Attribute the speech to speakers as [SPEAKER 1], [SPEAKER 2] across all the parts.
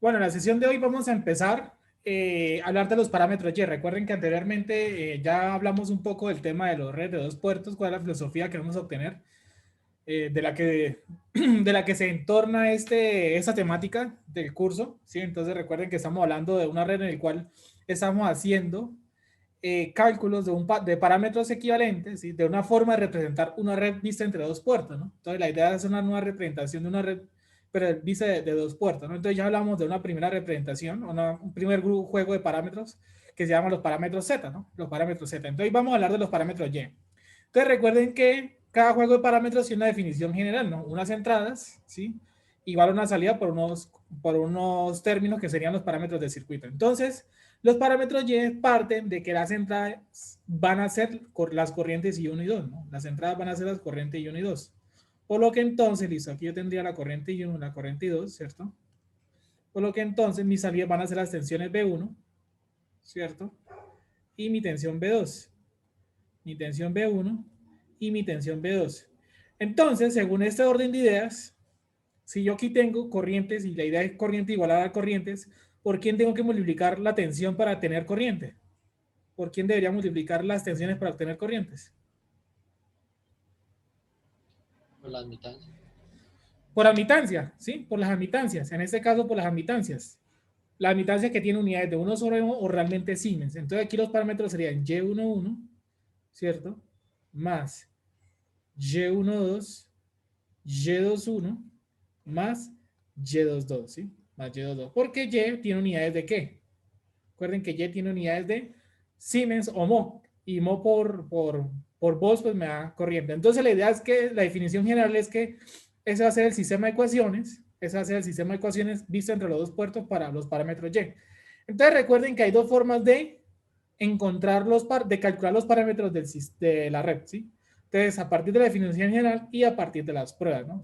[SPEAKER 1] Bueno, en la sesión de hoy vamos a empezar a hablar de los parámetros Y. Recuerden que anteriormente ya hablamos un poco del tema de los redes de dos puertos, cuál es la filosofía que vamos a obtener, de la que, de la que se entorna esta temática del curso, ¿sí? Entonces recuerden que estamos hablando de una red en la cual estamos haciendo cálculos de parámetros equivalentes, ¿sí? De una forma de representar una red vista entre dos puertos, ¿no? Entonces la idea es hacer una nueva representación de una red, pero vista de dos puertos, ¿no? Entonces ya hablamos de una primera representación, un primer juego de parámetros que se llama los parámetros Z, ¿no? Los parámetros Z. Entonces vamos a hablar de los parámetros Y. Entonces recuerden que cada juego de parámetros tiene una definición general, ¿no? Unas entradas, ¿sí? Igual a una salida por unos términos que serían los parámetros del circuito. Entonces, los parámetros Y parten de que las entradas van a ser las corrientes I1 y 2, ¿no? Las entradas van a ser las corrientes I1 y 2. Por lo que entonces, listo, aquí yo tendría la corriente I1, la corriente I2, ¿cierto? Por lo que entonces mis salidas van a ser las tensiones B1, ¿cierto? Y mi tensión B2. Mi tensión B1 y mi tensión B2. Entonces, según este orden de ideas, si yo aquí tengo corrientes y la idea es corriente igualada a corrientes, ¿por quién tengo que multiplicar la tensión para tener corriente? ¿Por quién debería multiplicar las tensiones para obtener corrientes?
[SPEAKER 2] Por la admitancia.
[SPEAKER 1] Por admitancia, ¿sí? Por las admitancias. En este caso, por las admitancias. La admitancia que tiene unidades de 1 sobre 1 o realmente Siemens. Entonces aquí los parámetros serían Y11, ¿cierto? Más Y12, Y21 más Y22, ¿sí? Más Y22. Porque Y tiene unidades de ¿qué? Recuerden que Y tiene unidades de Siemens o mho. Y mho por volts pues me da corriente. Entonces la idea es que la definición general es que ese va a ser el sistema de ecuaciones. Ese va a ser el sistema de ecuaciones visto entre los dos puertos para los parámetros Y. Entonces recuerden que hay dos formas de encontrar de calcular los parámetros de la red, ¿sí? Entonces, a partir de la definición general y a partir de las pruebas, ¿no?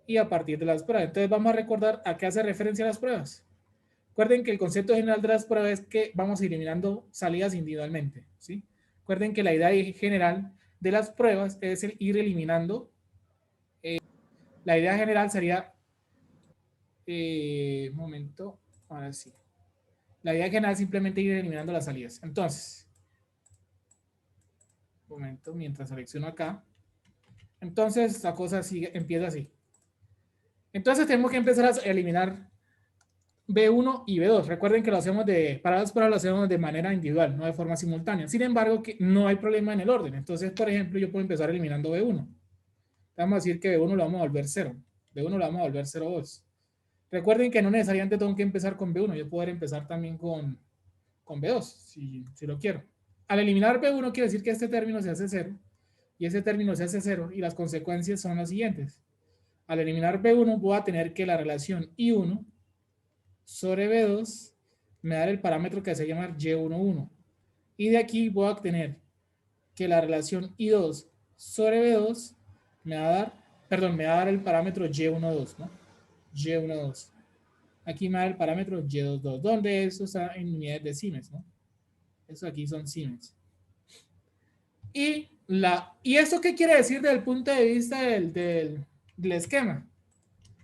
[SPEAKER 1] Y a partir de las pruebas. Entonces, vamos a recordar a qué hace referencia las pruebas. Recuerden que el concepto general de las pruebas es que vamos eliminando salidas individualmente, ¿sí? Recuerden que la idea general de las pruebas es el ir eliminando. La idea general sería, un momento, ahora sí. La idea general es simplemente ir eliminando las salidas. Entonces, un momento, mientras selecciono acá. Entonces, la cosa sigue, empieza así. Entonces, tenemos que empezar a eliminar B1 y B2. Recuerden que lo hacemos para las pruebas lo hacemos de manera individual, no de forma simultánea. Sin embargo, que no hay problema en el orden. Entonces, por ejemplo, yo puedo empezar eliminando B1. Vamos a decir que B1 lo vamos a volver 0. B1 lo vamos a volver 0,2. Recuerden que no necesariamente tengo que empezar con B1. Yo puedo empezar también con B2, si lo quiero. Al eliminar B1 quiere decir que este término se hace 0 y ese término se hace 0 y las consecuencias son las siguientes. Al eliminar B1 voy a tener que la relación I1 sobre B2 me da el parámetro que se llama Y11. Y de aquí voy a obtener que la relación I2 sobre B2 me va a dar, perdón, me va a dar el parámetro Y12, ¿no? Y12. Aquí me da el parámetro Y22, donde eso está en unidades de Siemens, ¿no? Eso aquí son Siemens. ¿Y eso qué quiere decir desde el punto de vista del esquema?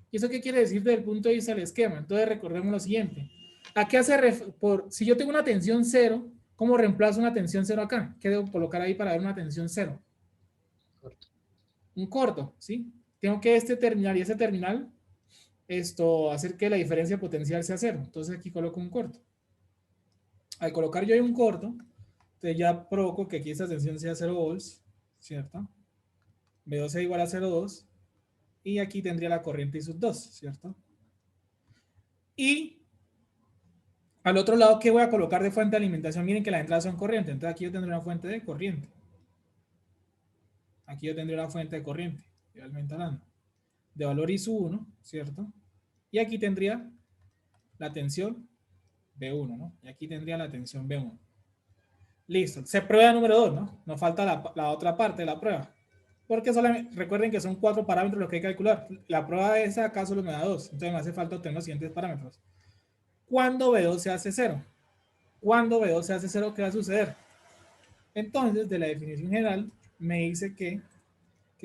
[SPEAKER 1] ¿Y eso qué quiere decir desde el punto de vista del esquema? Entonces recordemos lo siguiente. ¿A qué hace si yo tengo una tensión 0, ¿cómo reemplazo una tensión 0 acá? ¿Qué debo colocar ahí para dar una tensión 0?
[SPEAKER 2] Corto.
[SPEAKER 1] Un corto, ¿sí? Tengo que este terminal y ese terminal hacer que la diferencia potencial sea 0. Entonces aquí coloco un corto. Al colocar yo ahí un corto, entonces ya provoco que aquí esta tensión sea 0 volts, ¿cierto? B2 es igual a 0,2 y aquí tendría la corriente I sub 2, ¿cierto? Y al otro lado, ¿qué voy a colocar de fuente de alimentación? Miren que las entradas son corriente, entonces aquí yo tendré una fuente de corriente. Aquí yo tendré una fuente de corriente, realmente hablando, de valor I sub 1, ¿cierto? Y aquí tendría la tensión B1, ¿no? Y aquí tendría la tensión B1. Listo. Se prueba número 2, ¿no? Nos falta la otra parte de la prueba. Porque solamente, recuerden que son 4 parámetros los que hay que calcular. La prueba de esa acá solo me da 2. Entonces me hace falta obtener los siguientes parámetros. ¿Cuándo B2 se hace 0? ¿Cuándo B2 se hace 0? ¿Qué va a suceder? Entonces, de la definición general, me dice que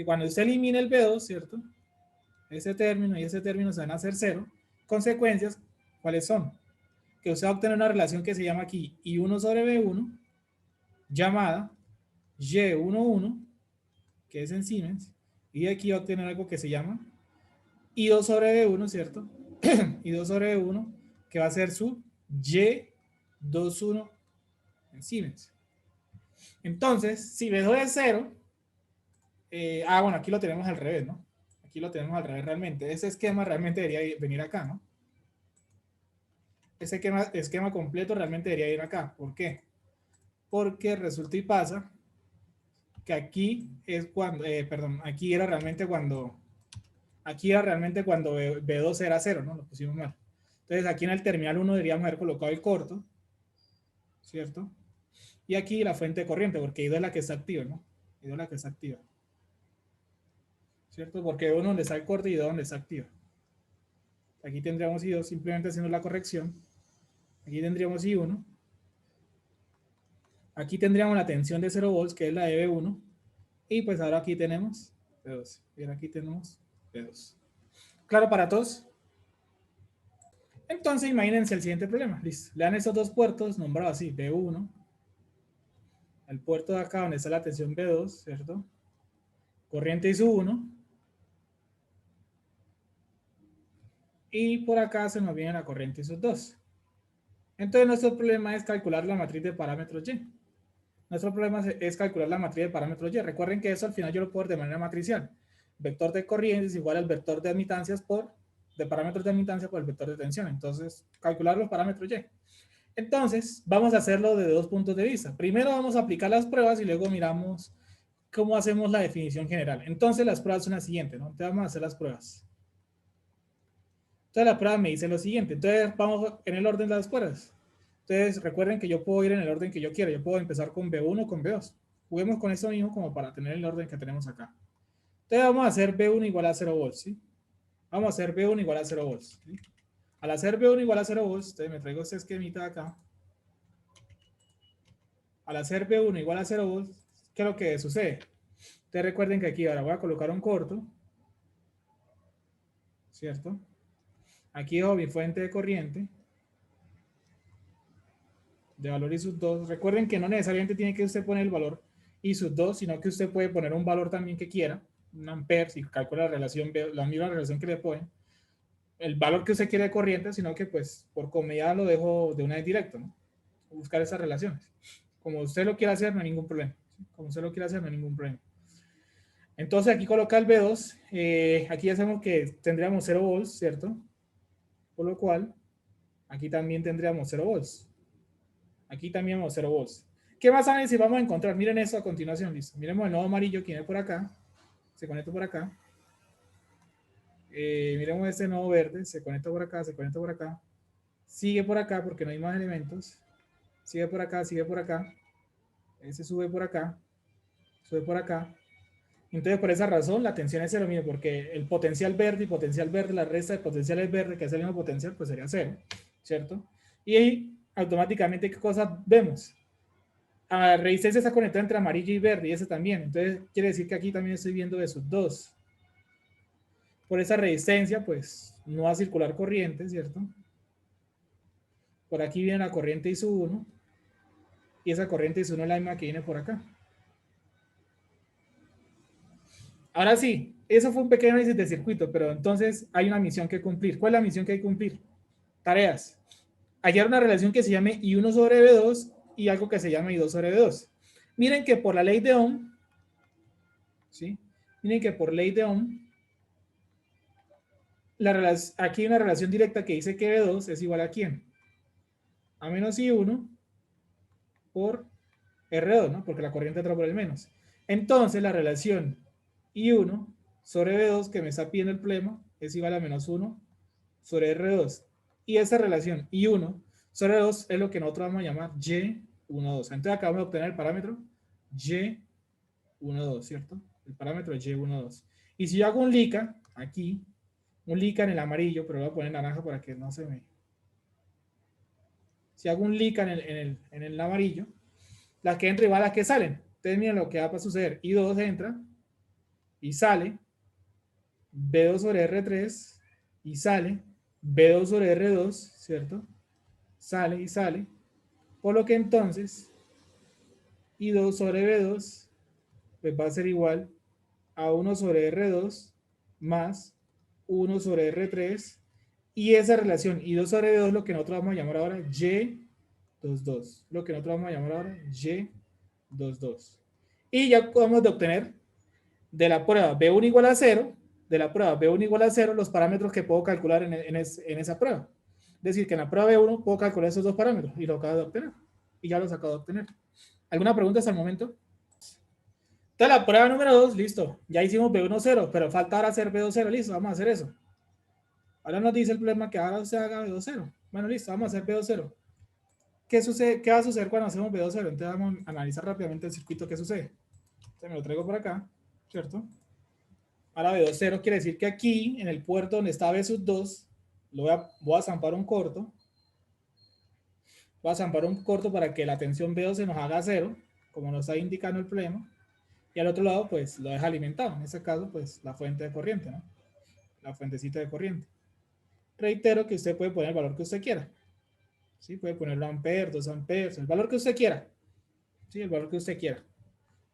[SPEAKER 1] cuando se elimine el B2, ¿cierto? Ese término y ese término se van a hacer 0. Consecuencias, ¿Cuáles son? Que usted va a obtener una relación que se llama aquí I1 sobre B1, llamada Y11, que es en Siemens, y aquí va a obtener algo que se llama I2 sobre B1, ¿cierto? I2 sobre B1, que va a ser su Y21 en Siemens. Entonces, si B2 es 0, bueno, aquí lo tenemos al revés, ¿no? Aquí lo tenemos al revés realmente. Ese esquema realmente debería venir acá, ¿no? Ese esquema completo realmente debería ir acá. ¿Por qué? Porque resulta y pasa que aquí es cuando, perdón, aquí era realmente cuando B2 era 0, ¿no? Lo pusimos mal. Entonces aquí en el terminal 1 deberíamos haber colocado el corto, ¿cierto? Y aquí la fuente de corriente, porque I2 es la que está activa, ¿no? I2 es la que está activa. ¿Cierto? Porque I1 donde está el corte y I2 donde está activa. Aquí tendríamos I2 simplemente haciendo la corrección. Aquí tendríamos I1. Aquí tendríamos la tensión de 0 volts, que es la de B1. Y pues ahora aquí tenemos B2. Y aquí tenemos B2. ¿Claro para todos? Entonces imagínense el siguiente problema. Listo. Le dan esos dos puertos nombrados así, B1. El puerto de acá donde está la tensión B2, ¿cierto? Corriente I sub 1. Y por acá se nos viene la corriente I sub 2. Entonces nuestro problema es calcular la matriz de parámetros Y. Nuestro problema es calcular la matriz de parámetros Y. Recuerden que eso al final yo lo puedo ver de manera matricial. Vector de corriente es igual al vector de admitancias de parámetros de admitancia por el vector de tensión. Entonces, calcular los parámetros Y. Entonces, vamos a hacerlo de dos puntos de vista. Primero vamos a aplicar las pruebas y luego miramos cómo hacemos la definición general. Entonces, las pruebas son las siguientes, ¿no? Entonces, vamos a hacer las pruebas. Entonces, la prueba me dice lo siguiente. Entonces, vamos en el orden de las pruebas. Entonces, recuerden que yo puedo ir en el orden que yo quiera. Yo puedo empezar con B1 o con B2. Juguemos con eso mismo como para tener el orden que tenemos acá. Entonces, vamos a hacer B1 igual a 0 volts, ¿sí? Vamos a hacer B1 igual a 0 volts, ¿sí? Al hacer B1 igual a 0 volts, entonces me traigo este esquemita de acá. Al hacer B1 igual a 0 volts, ¿qué es lo que sucede? Ustedes recuerden que aquí ahora voy a colocar un corto, ¿cierto? Aquí dejo mi fuente de corriente de valor I sub 2. Recuerden que no necesariamente tiene que usted poner el valor I sub 2, sino que usted puede poner un valor también que quiera, un ampere, si calcula la relación, la misma relación que le ponen, el valor que usted quiere de corriente, sino que pues por comodidad lo dejo de una vez directo, ¿no? Buscar esas relaciones. Como usted lo quiera hacer, no hay ningún problema. Como usted lo quiera hacer, no hay ningún problema. Entonces aquí coloca el B2, aquí ya sabemos que tendríamos 0 volts, ¿cierto? Por lo cual, aquí también tendríamos 0 volts. Aquí también vamos 0 volts. ¿Qué más saben si vamos a encontrar? Miren esto a continuación, listo. Miremos el nodo amarillo que viene por acá, se conecta por acá. Miremos este nodo verde, se conecta por acá, se conecta por acá. Sigue por acá porque no hay más elementos. Sigue por acá, sigue por acá. Ese sube por acá, sube por acá. Entonces, por esa razón, la tensión es cero, mire, porque el potencial verde y potencial verde, la resta de potenciales verde, que es el mismo potencial, pues sería cero, ¿cierto? Y ahí, automáticamente, ¿qué cosa vemos? La resistencia está conectada entre amarillo y verde, y ese también. Entonces, quiere decir que aquí también estoy viendo esos dos. Por esa resistencia, pues, no va a circular corriente, ¿cierto? Por aquí viene la corriente I sub 1, y esa corriente I sub 1 es la misma que viene por acá. Ahora sí, eso fue un pequeño análisis de circuito, pero entonces hay una misión que cumplir. ¿Cuál es la misión que hay que cumplir? Tareas. Hallar una relación que se llame I1 sobre B2 y algo que se llame I2 sobre B2. Miren que por la ley de Ohm, ¿sí? Miren que por ley de Ohm, aquí hay una relación directa que dice que B2 es igual a ¿quién? A menos I1 por R2, ¿no? Porque la corriente entra por el menos. Entonces la relación I1 sobre B2 que me está pidiendo el problema es igual a menos 1 sobre R2. Y esa relación I1 sobre R2 es lo que nosotros vamos a llamar Y12. Entonces acá vamos a obtener el parámetro Y12, ¿cierto? El parámetro Y12. Y si yo hago un LICA, aquí, un LICA en el amarillo, pero lo voy a poner en naranja para que no se me... Si hago un LICA en el amarillo, las que entran igual a las que salen. Entonces miren lo que va a suceder. I2 entra y sale. B2 sobre R3 y sale. B2 sobre R2, ¿cierto? Sale y sale. Por lo que entonces I2 sobre B2 pues va a ser igual a 1 sobre R2 más 1 sobre R3. Y esa relación I2 sobre B2 lo que nosotros vamos a llamar ahora Y22. Lo que nosotros vamos a llamar ahora Y22. Y ya acabamos de obtener de la prueba B1 igual a 0, de la prueba B1 igual a 0, los parámetros que puedo calcular en esa prueba. Es decir, que en la prueba B1 puedo calcular esos dos parámetros y lo acabo de obtener. Y ya los acabo de obtener. ¿Alguna pregunta hasta el momento? Entonces la prueba número 2, listo. Ya hicimos B1 0, pero falta ahora hacer B2 0, listo, vamos a hacer eso. Ahora nos dice el problema que ahora usted haga B2 0. Bueno, listo, vamos a hacer B2 0. ¿Qué sucede? ¿Qué va a suceder cuando hacemos B2 0? Entonces vamos a analizar rápidamente el circuito que sucede. Entonces me lo traigo por acá, ¿cierto? Ahora B2 0 quiere decir que aquí, en el puerto donde está B2, voy a zampar un corto. Voy a zampar un corto para que la tensión B2 se nos haga 0, como nos está indicando el problema. Y al otro lado, pues lo deja alimentado. En este caso, pues la fuente de corriente, ¿no? La fuentecita de corriente. Reitero que usted puede poner el valor que usted quiera. ¿Sí? Puede ponerlo amperes, 2 amperes, el valor que usted quiera. ¿Sí? El valor que usted quiera.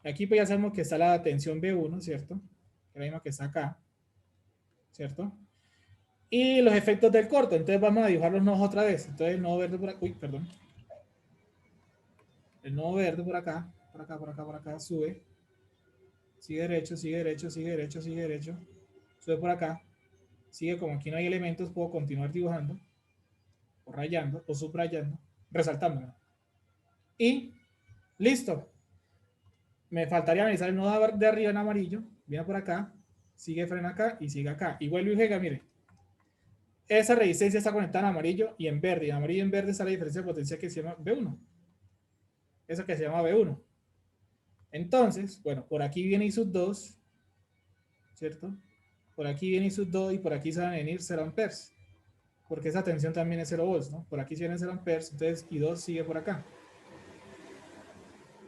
[SPEAKER 1] Aquí pues ya sabemos que está la tensión B1, ¿cierto? Que es la misma que está acá, ¿cierto? Y los efectos del corto. Entonces vamos a dibujar los nodos otra vez. Entonces el nodo verde por acá. Uy, perdón. El nodo verde por acá, por acá, por acá, por acá, sube. Sigue derecho, sigue derecho, sigue derecho, sigue derecho. Sube por acá. Sigue como aquí no hay elementos, puedo continuar dibujando, o rayando, o subrayando, resaltándolo. Y listo. Me faltaría analizar el nodo de arriba en amarillo. Viene por acá, sigue, frena acá y sigue acá. Y vuelve y juega, mire. Esa resistencia está conectada en amarillo y en verde. Y en amarillo y en verde está la diferencia de potencia que se llama B1. Esa que se llama B1. Entonces, bueno, por aquí viene I sub 2, ¿cierto? Por aquí viene I sub 2 y por aquí se van a venir 0 amperes. Porque esa tensión también es 0 volts, ¿no? Por aquí se vienen 0 amperes, entonces I2 sigue por acá.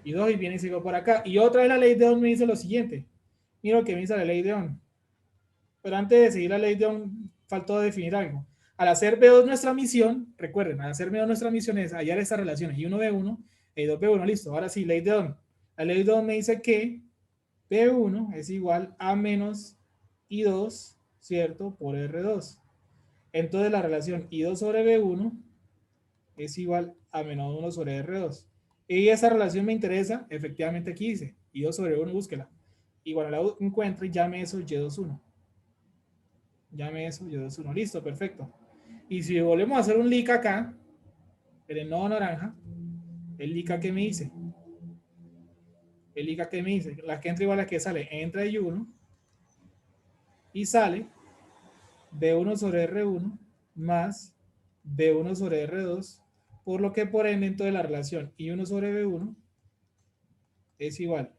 [SPEAKER 1] I2 y viene y sigue por acá. Y otra vez la ley de Ohm me dice lo siguiente. Mira lo que me dice la ley de Ohm. Pero antes de seguir la ley de Ohm, faltó definir algo. Al hacer B2 nuestra misión, recuerden, al hacer B2 nuestra misión es hallar estas relaciones. I1 B1, I2 B1, listo. Ahora sí, ley de Ohm. La ley de Ohm me dice que B1 es igual a menos I2, ¿cierto? Por R2. Entonces la relación I2 sobre B1 es igual a menos 1 sobre R2. Y esa relación me interesa, efectivamente aquí dice, I2 sobre 1, búsquela. Y cuando la encuentre, llame eso Y21. Llame eso Y21. Listo, perfecto. Y si volvemos a hacer un lick acá, en el nodo naranja, el lick que me dice, el lick que me dice, la que entra igual a la que sale, entra I1 y sale B1 sobre R1 más B1 sobre R2, por lo que por ende entonces la relación I1 sobre B1 es igual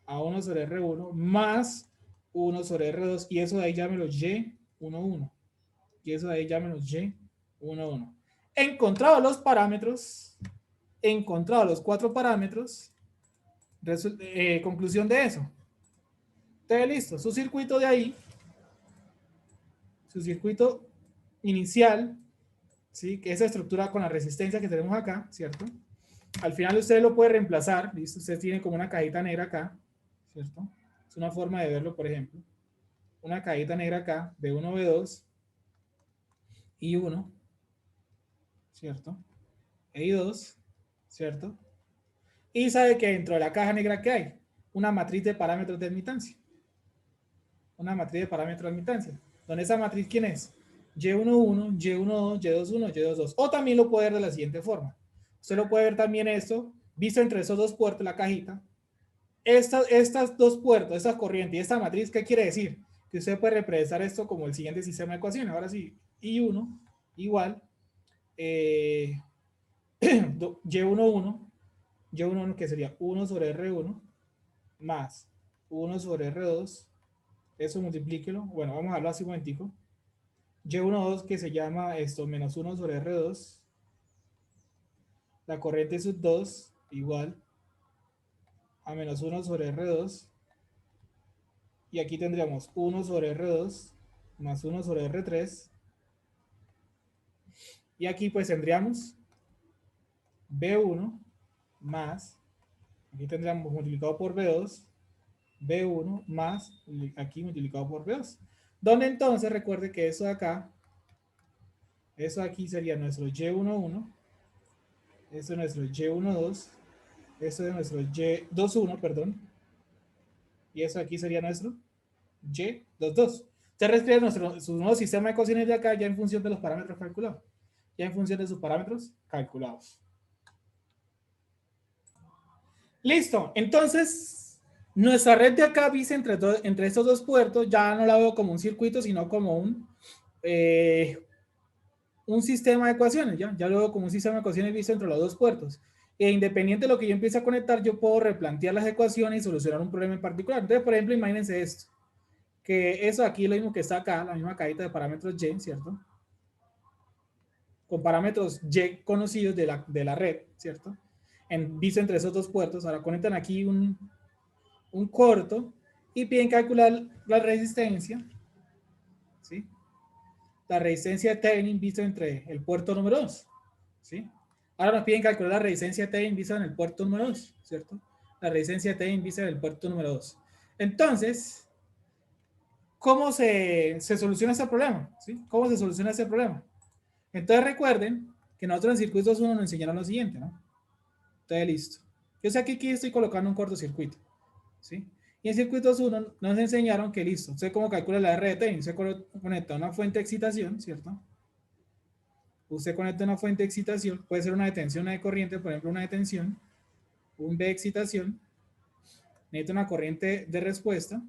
[SPEAKER 1] a 1 sobre R1 más 1 sobre R2, y eso de ahí llámelo Y11. Y eso de ahí llámelo Y11. Encontrado los parámetros, encontrado los 4 parámetros, conclusión de eso. Entonces, listo, su circuito de ahí, su circuito inicial, ¿sí? Que esa estructura con la resistencia que tenemos acá, ¿cierto? Al final usted lo puede reemplazar, ¿listo? Usted tiene como una cajita negra acá, ¿cierto? Es una forma de verlo, por ejemplo. Una cajita negra acá, B1, B2, I1, ¿cierto? I2, ¿cierto? Y sabe que dentro de la caja negra que hay una matriz de parámetros de admitancia. Una matriz de parámetros de admitancia. Donde esa matriz, ¿quién es? Y11, Y12, Y21, Y22. O también lo puede ver de la siguiente forma. Usted lo puede ver también esto, visto entre esos dos puertos, la cajita. Estas dos puertos, esta corriente y esta matriz, ¿qué quiere decir? Que usted puede representar esto como el siguiente sistema de ecuaciones. Ahora sí, I1 igual Y11, Y11 que sería 1 sobre R1 más 1 sobre R2, eso multiplíquelo, bueno, vamos a hablar así un momentico, Y12 que se llama esto, menos 1 sobre R2, la corriente sub 2 igual a menos 1 sobre R2, y aquí tendríamos 1 sobre R2 más 1 sobre R3, Y aquí pues tendríamos B1 más, aquí tendríamos multiplicado por B2, B1 más aquí multiplicado por B2. Donde entonces recuerde que eso de acá, eso aquí sería nuestro Y11, eso es nuestro Y12, eso es nuestro Y21, perdón, y eso aquí sería nuestro Y22. Se reescribe su nuevo sistema de ecuaciones de acá ya en función de los parámetros calculados, ya en función de sus parámetros calculados. Listo, entonces nuestra red de acá vista entre estos dos puertos ya no la veo como un circuito, sino como un sistema de ecuaciones, ya lo veo como un sistema de ecuaciones visto entre los dos puertos. E independiente de lo que yo empiece a conectar, yo puedo replantear las ecuaciones y solucionar un problema en particular. Entonces, por ejemplo, imagínense esto, que eso aquí es lo mismo que está acá, la misma cajita de parámetros Y, ¿cierto? Con parámetros Y conocidos de la red, ¿cierto? Visto entre esos dos puertos. Ahora conectan aquí un corto y piden calcular la resistencia, ¿sí? La resistencia de Thevenin visto entre el puerto número 2, ¿sí? Ahora nos piden calcular la resistencia de Thevenin vista en el puerto número 2, ¿cierto? La resistencia de Thevenin vista en el puerto número 2. Entonces, ¿cómo se soluciona ese problema? ¿Sí? ¿Cómo se soluciona ese problema? Entonces recuerden que nosotros en circuitos 1 nos enseñaron lo siguiente, ¿no? Entonces, listo. Yo sé que aquí estoy colocando un cortocircuito, ¿sí? Y en circuitos 1 nos enseñaron que listo, usted cómo calcula la R de Thevenin, usted conecta una fuente de excitación, ¿cierto? Usted conecta una fuente de excitación, puede ser una detención, una de corriente, por ejemplo, una detención, un B de excitación, necesita una corriente de respuesta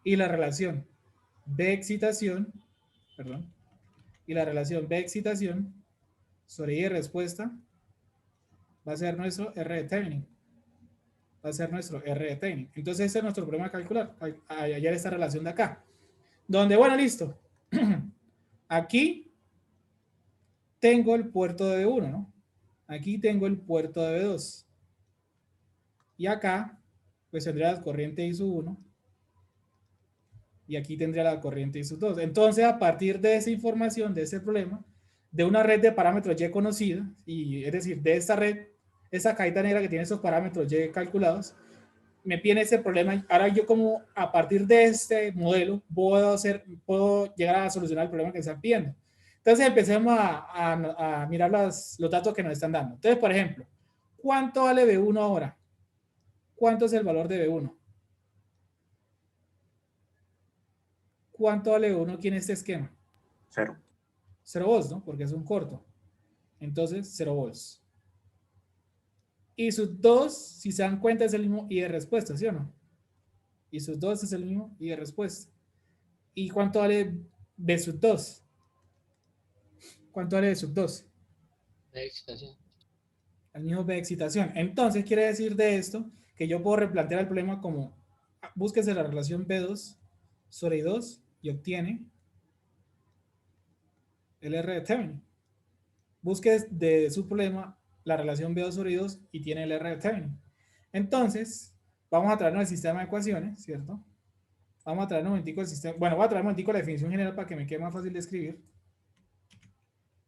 [SPEAKER 1] y la relación B excitación, perdón, y la relación B excitación sobre I de respuesta va a ser nuestro R de Thevenin. Va a ser nuestro R de Thevenin. Entonces ese es nuestro problema a calcular, hallar esta relación de acá. Donde, bueno, listo. Aquí tengo el puerto de B1, ¿no? Aquí tengo el puerto de B2. Y acá, pues tendría la corriente I sub 1. Y aquí tendría la corriente I sub 2. Entonces, a partir de esa información, de ese problema, de una red de parámetros Y conocida, y es decir, de esta red, esa cajita negra que tiene esos parámetros Y calculados, me pide ese problema. Ahora yo como a partir de este modelo puedo llegar a solucionar el problema que me están pidiendo. Entonces empecemos a mirar los datos que nos están dando. Entonces, por ejemplo, ¿cuánto vale B1 ahora? ¿Cuánto es el valor de B1? ¿Cuánto vale B1 aquí en este esquema?
[SPEAKER 3] 0.
[SPEAKER 1] 0 volts, ¿no? Porque es un corto. Entonces, 0 volts. Y sus 2, si se dan cuenta, es el mismo I de respuesta, ¿sí o no? Y sus 2 es el mismo I de respuesta. ¿Y cuánto vale B sub 2? ¿Cuánto vale B sub 2?
[SPEAKER 2] De excitación.
[SPEAKER 1] El mismo B de excitación. Entonces, quiere decir de esto que yo puedo replantear el problema como búsquese la relación B2 sobre I2 y obtiene el R de Thevenin. Busque de su problema la relación B2 sobre I2 y tiene el R de Thevenin. Entonces, vamos a traernos el sistema de ecuaciones, ¿cierto? Vamos a traer un momentico el sistema. Bueno, voy a traer un momentico la definición general para que me quede más fácil de escribir.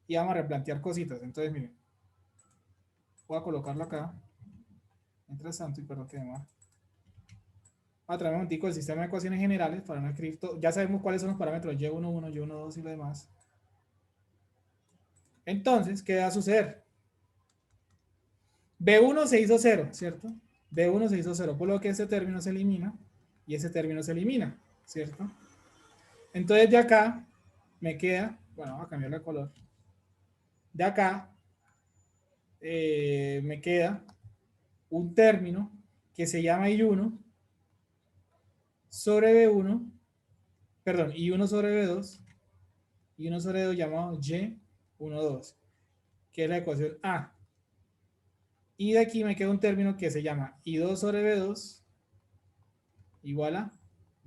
[SPEAKER 1] Y vamos a replantear cositas. Entonces, miren. Voy a colocarlo acá. Mientras tanto, y perdón que me va. Voy a traer un momentico el sistema de ecuaciones generales para no escribir todo. Ya sabemos cuáles son los parámetros Y11, Y12 y lo demás. Entonces, ¿qué va a suceder? B1 se hizo 0, ¿cierto? B1 se hizo 0, por lo que ese término se elimina y ese término se elimina, ¿cierto? Entonces de acá me queda, bueno, voy a cambiarle de color. De acá me queda un término que se llama I1 sobre B1, perdón, I1 sobre B2, I1 sobre B2 llamado Y12, que es la ecuación A. Y de aquí me queda un término que se llama I2 sobre B2 igual a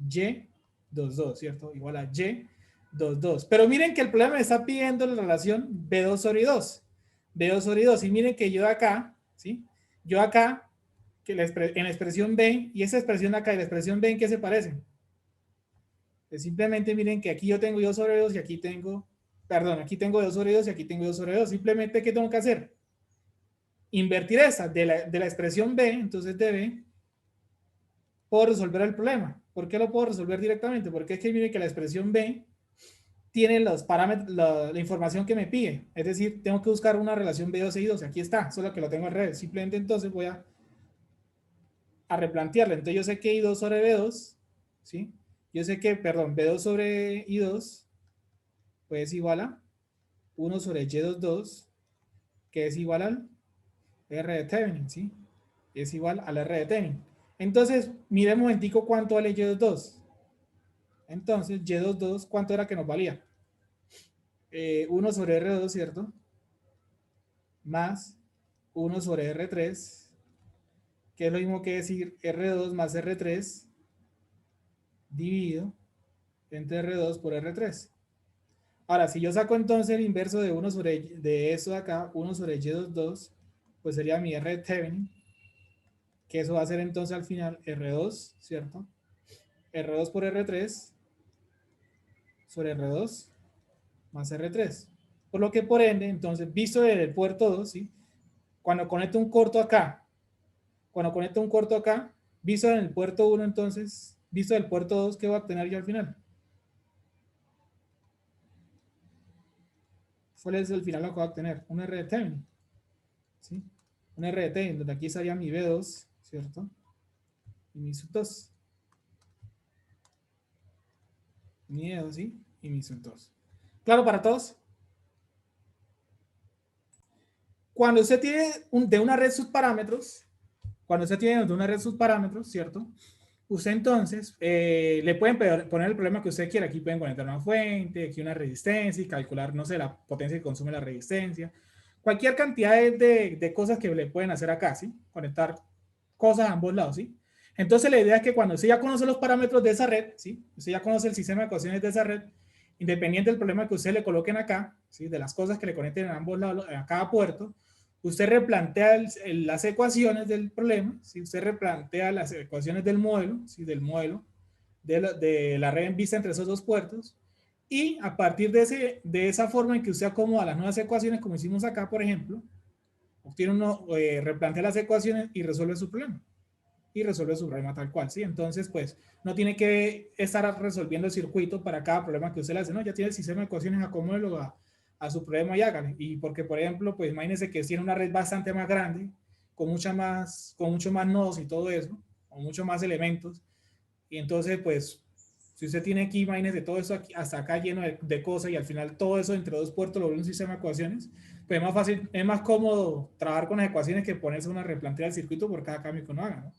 [SPEAKER 1] Y22, ¿cierto? Igual a Y22. Pero miren que el problema me está pidiendo la relación B2 sobre I2. B2 sobre I2. Y miren que yo de acá, ¿sí? Yo acá, que en la expresión B y esa expresión de acá y la expresión B, ¿en qué se parecen? Pues simplemente miren que aquí yo tengo I2 sobre I2 y aquí tengo Perdón, aquí tengo 2 sobre 2 y aquí tengo 2 sobre 2. Simplemente, ¿qué tengo que hacer? Invertir esa de la expresión b, entonces de b, puedo resolver el problema. ¿Por qué lo puedo resolver directamente? Porque es que mire que la expresión b tiene los parámetros, la información que me pide. Es decir, tengo que buscar una relación B2 y 2. Aquí está, solo que lo tengo al revés. Simplemente entonces voy a replantearla. Entonces yo sé que I2 sobre B2, ¿sí? Yo sé que, perdón, B2 sobre I2, pues es igual a 1 sobre Y22, que es igual al R de Thevenin, ¿sí? Es igual al R de Thevenin. Entonces, mire un momentico cuánto vale Y22. Entonces, Y22, ¿cuánto era que nos valía? 1 sobre R2, ¿cierto? Más 1 sobre R3, que es lo mismo que decir R2 más R3 dividido entre R2 por R3. Ahora, si yo saco entonces el inverso de 1 sobre de eso de acá, 1 sobre Y22, pues sería mi R de Thevenin, que eso va a ser entonces al final R2, ¿cierto? R2 por R3 sobre R2 más R3. Por lo que por ende, entonces, visto desde el puerto 2, ¿sí? Cuando conecto un corto acá, visto en el puerto 1, entonces, visto del puerto 2, ¿qué va a obtener yo al final? ¿Cuál es el final lo que va a obtener? Un R de Thevenin, ¿sí? Un R de Thevenin, donde aquí estaría mi B2, ¿cierto? Y mi sub 2. Mi E2, ¿sí? Y mi sub 2. ¿Claro para todos? Cuando usted tiene de una red subparámetros, ¿cierto? Usted entonces le pueden poner el problema que usted quiera. Aquí pueden conectar una fuente, aquí una resistencia y calcular, no sé, la potencia que consume la resistencia. Cualquier cantidad de cosas que le pueden hacer acá, ¿sí? Conectar cosas a ambos lados, ¿sí? Entonces la idea es que cuando usted ya conoce los parámetros de esa red, ¿sí? Usted ya conoce el sistema de ecuaciones de esa red, independiente del problema que usted le coloquen acá, ¿sí? De las cosas que le conecten a ambos lados, a cada puerto, usted replantea las ecuaciones del problema, si usted replantea las ecuaciones del modelo, ¿sí? Del modelo de la red en vista entre esos dos puertos, y a partir de esa forma en que usted acomoda las nuevas ecuaciones, como hicimos acá, por ejemplo, obtiene replantea las ecuaciones y resuelve su problema. Y resuelve su problema tal cual, ¿sí? Entonces, pues, no tiene que estar resolviendo el circuito para cada problema que usted le hace, ¿no? Ya tiene el sistema de ecuaciones, acomódelo a su problema y hágale. Y porque, por ejemplo, pues, imagínense que tiene una red bastante más grande, con mucho más nodos y todo eso, con mucho más elementos, y entonces, pues, si usted tiene aquí, imagínese todo eso aquí, hasta acá lleno de cosas y al final todo eso entre dos puertos lo vuelve un sistema de ecuaciones, pues es más fácil, es más cómodo trabajar con las ecuaciones que ponerse una replantea del circuito por cada cambio que uno haga, ¿no?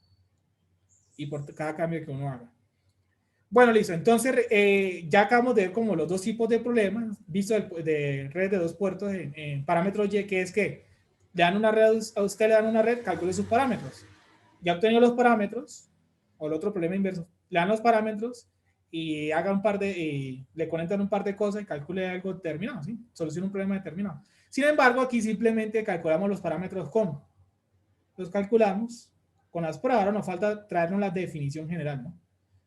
[SPEAKER 1] Y por cada cambio que uno haga. Bueno, listo. Entonces, ya acabamos de ver como los dos tipos de problemas, visto de red de dos puertos en parámetros Y, que es que le dan una red, a usted le dan una red, calcule sus parámetros. Ya obtenido los parámetros, o el otro problema inverso, le dan los parámetros y haga un par le conectan un par de cosas y calcule algo determinado, ¿sí? Soluciona un problema determinado. Sin embargo, aquí simplemente calculamos los parámetros con. Los calculamos con las pruebas. Ahora nos falta traernos la definición general, ¿no?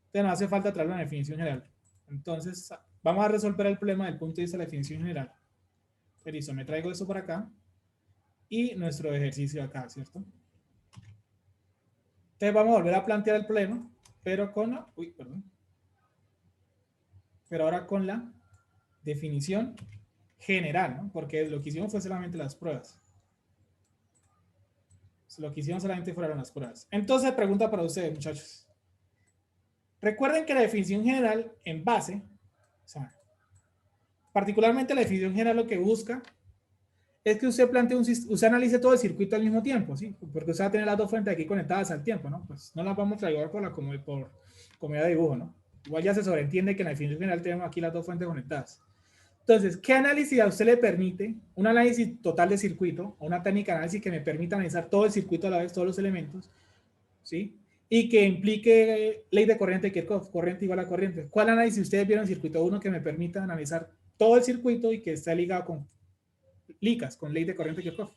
[SPEAKER 1] Entonces nos hace falta traer una definición general. Entonces, vamos a resolver el problema desde el punto de vista de la definición general. Pues listo, me traigo esto para acá y nuestro ejercicio acá, ¿cierto? Entonces vamos a volver a plantear el problema, pero con la, pero ahora con la definición general, ¿no? Porque lo que hicimos fue solamente las pruebas. Lo que hicimos solamente fueron las pruebas. Entonces, pregunta para ustedes, muchachos. Recuerden que la definición general en base, o sea, particularmente la definición general lo que busca es que usted plantee usted analice todo el circuito al mismo tiempo, ¿sí? Porque usted va a tener las dos fuentes aquí conectadas al tiempo, ¿no? Pues no las vamos a traer como de dibujo, ¿no? Igual ya se sobreentiende que en la definición general tenemos aquí las dos fuentes conectadas. Entonces, ¿qué análisis a usted le permite? Un análisis total de circuito, o una técnica de análisis que me permita analizar todo el circuito a la vez, todos los elementos, ¿sí? Y que implique ley de corriente de Kirchhoff, corriente igual a corriente. ¿Cuál análisis ustedes vieron en circuito 1 que me permita analizar todo el circuito y que esté ligado con LICAS, con ley de corriente de Kirchhoff?